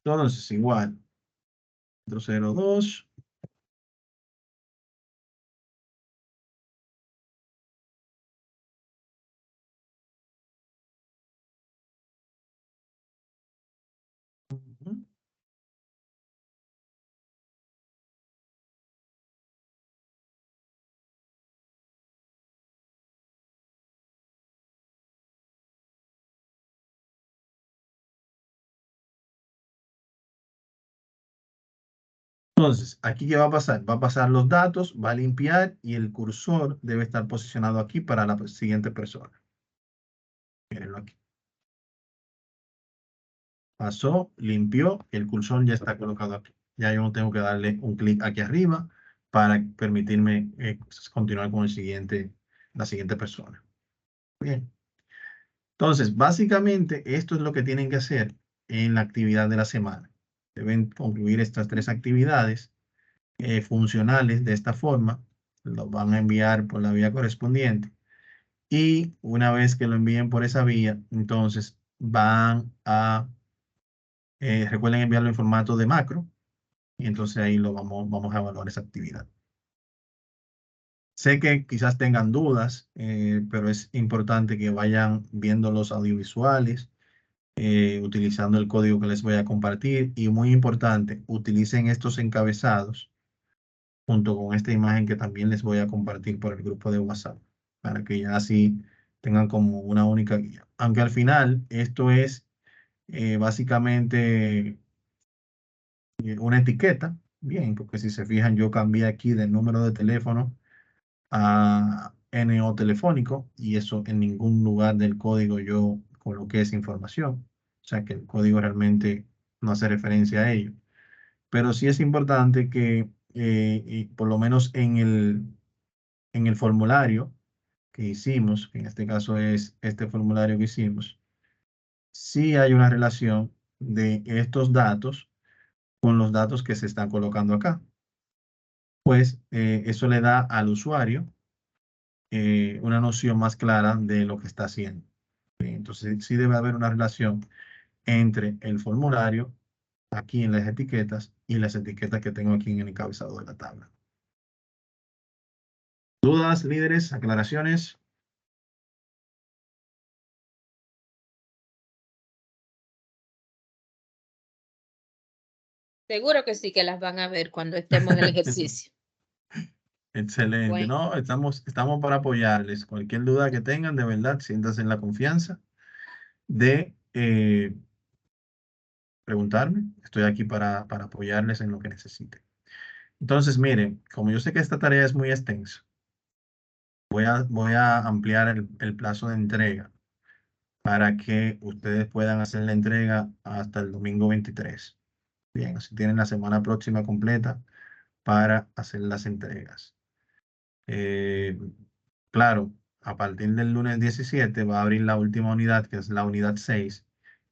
Entonces, igual. 402. Ujú. Entonces, aquí ¿qué va a pasar? Va a pasar los datos, va a limpiar y el cursor debe estar posicionado aquí para la siguiente persona. Mírenlo aquí. Pasó, limpió, el cursor ya está colocado aquí. Ya yo no tengo que darle un clic aquí arriba para permitirme continuar con la siguiente persona. Bien. Entonces, básicamente, esto es lo que tienen que hacer en la actividad de la semana. Deben concluir estas 3 actividades funcionales de esta forma. Lo van a enviar por la vía correspondiente. Y una vez que lo envíen por esa vía, entonces van a, recuerden enviarlo en formato de macro. Y entonces ahí vamos a evaluar esa actividad. Sé que quizás tengan dudas, pero es importante que vayan viendo los audiovisuales, utilizando el código que les voy a compartir. Y muy importante, utilicen estos encabezados junto con esta imagen que también les voy a compartir por el grupo de WhatsApp, para que ya así tengan como una única guía. Aunque al final esto es básicamente una etiqueta, bien, porque si se fijan yo cambié aquí del número de teléfono a NO telefónico y eso en ningún lugar del código yo coloqué esa información. O sea que el código realmente no hace referencia a ello. Pero sí es importante que y por lo menos en el formulario que hicimos, que en este caso es este formulario que hicimos, sí hay una relación de estos datos con los datos que se están colocando acá. Pues eso le da al usuario una noción más clara de lo que está haciendo. Entonces, sí debe haber una relación entre el formulario, aquí en las etiquetas, y las etiquetas que tengo aquí en el encabezado de la tabla. ¿Dudas, líderes, aclaraciones? Seguro que sí que las van a ver cuando estemos en el ejercicio. Excelente, Bueno, ¿no? Estamos para apoyarles. Cualquier duda que tengan, de verdad, siéntanse en la confianza de preguntarme. Estoy aquí para apoyarles en lo que necesiten. Entonces, miren, como yo sé que esta tarea es muy extensa, voy a ampliar el plazo de entrega para que ustedes puedan hacer la entrega hasta el domingo 23. Bien, así tienen la semana próxima completa para hacer las entregas. Claro, a partir del lunes 17 va a abrir la última unidad, que es la unidad 6,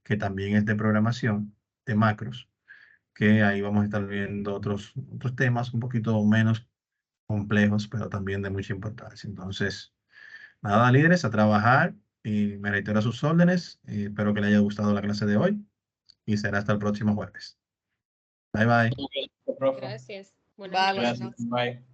que también es de programación, de macros, que ahí vamos a estar viendo otros temas un poquito menos complejos, pero también de mucha importancia. Entonces, nada, líderes, a trabajar y me reitero a sus órdenes. Espero que les haya gustado la clase de hoy y será hasta el próximo jueves. Bye, bye. Gracias. Buenas Bye, noches. buenas Gracias. noches. Bye.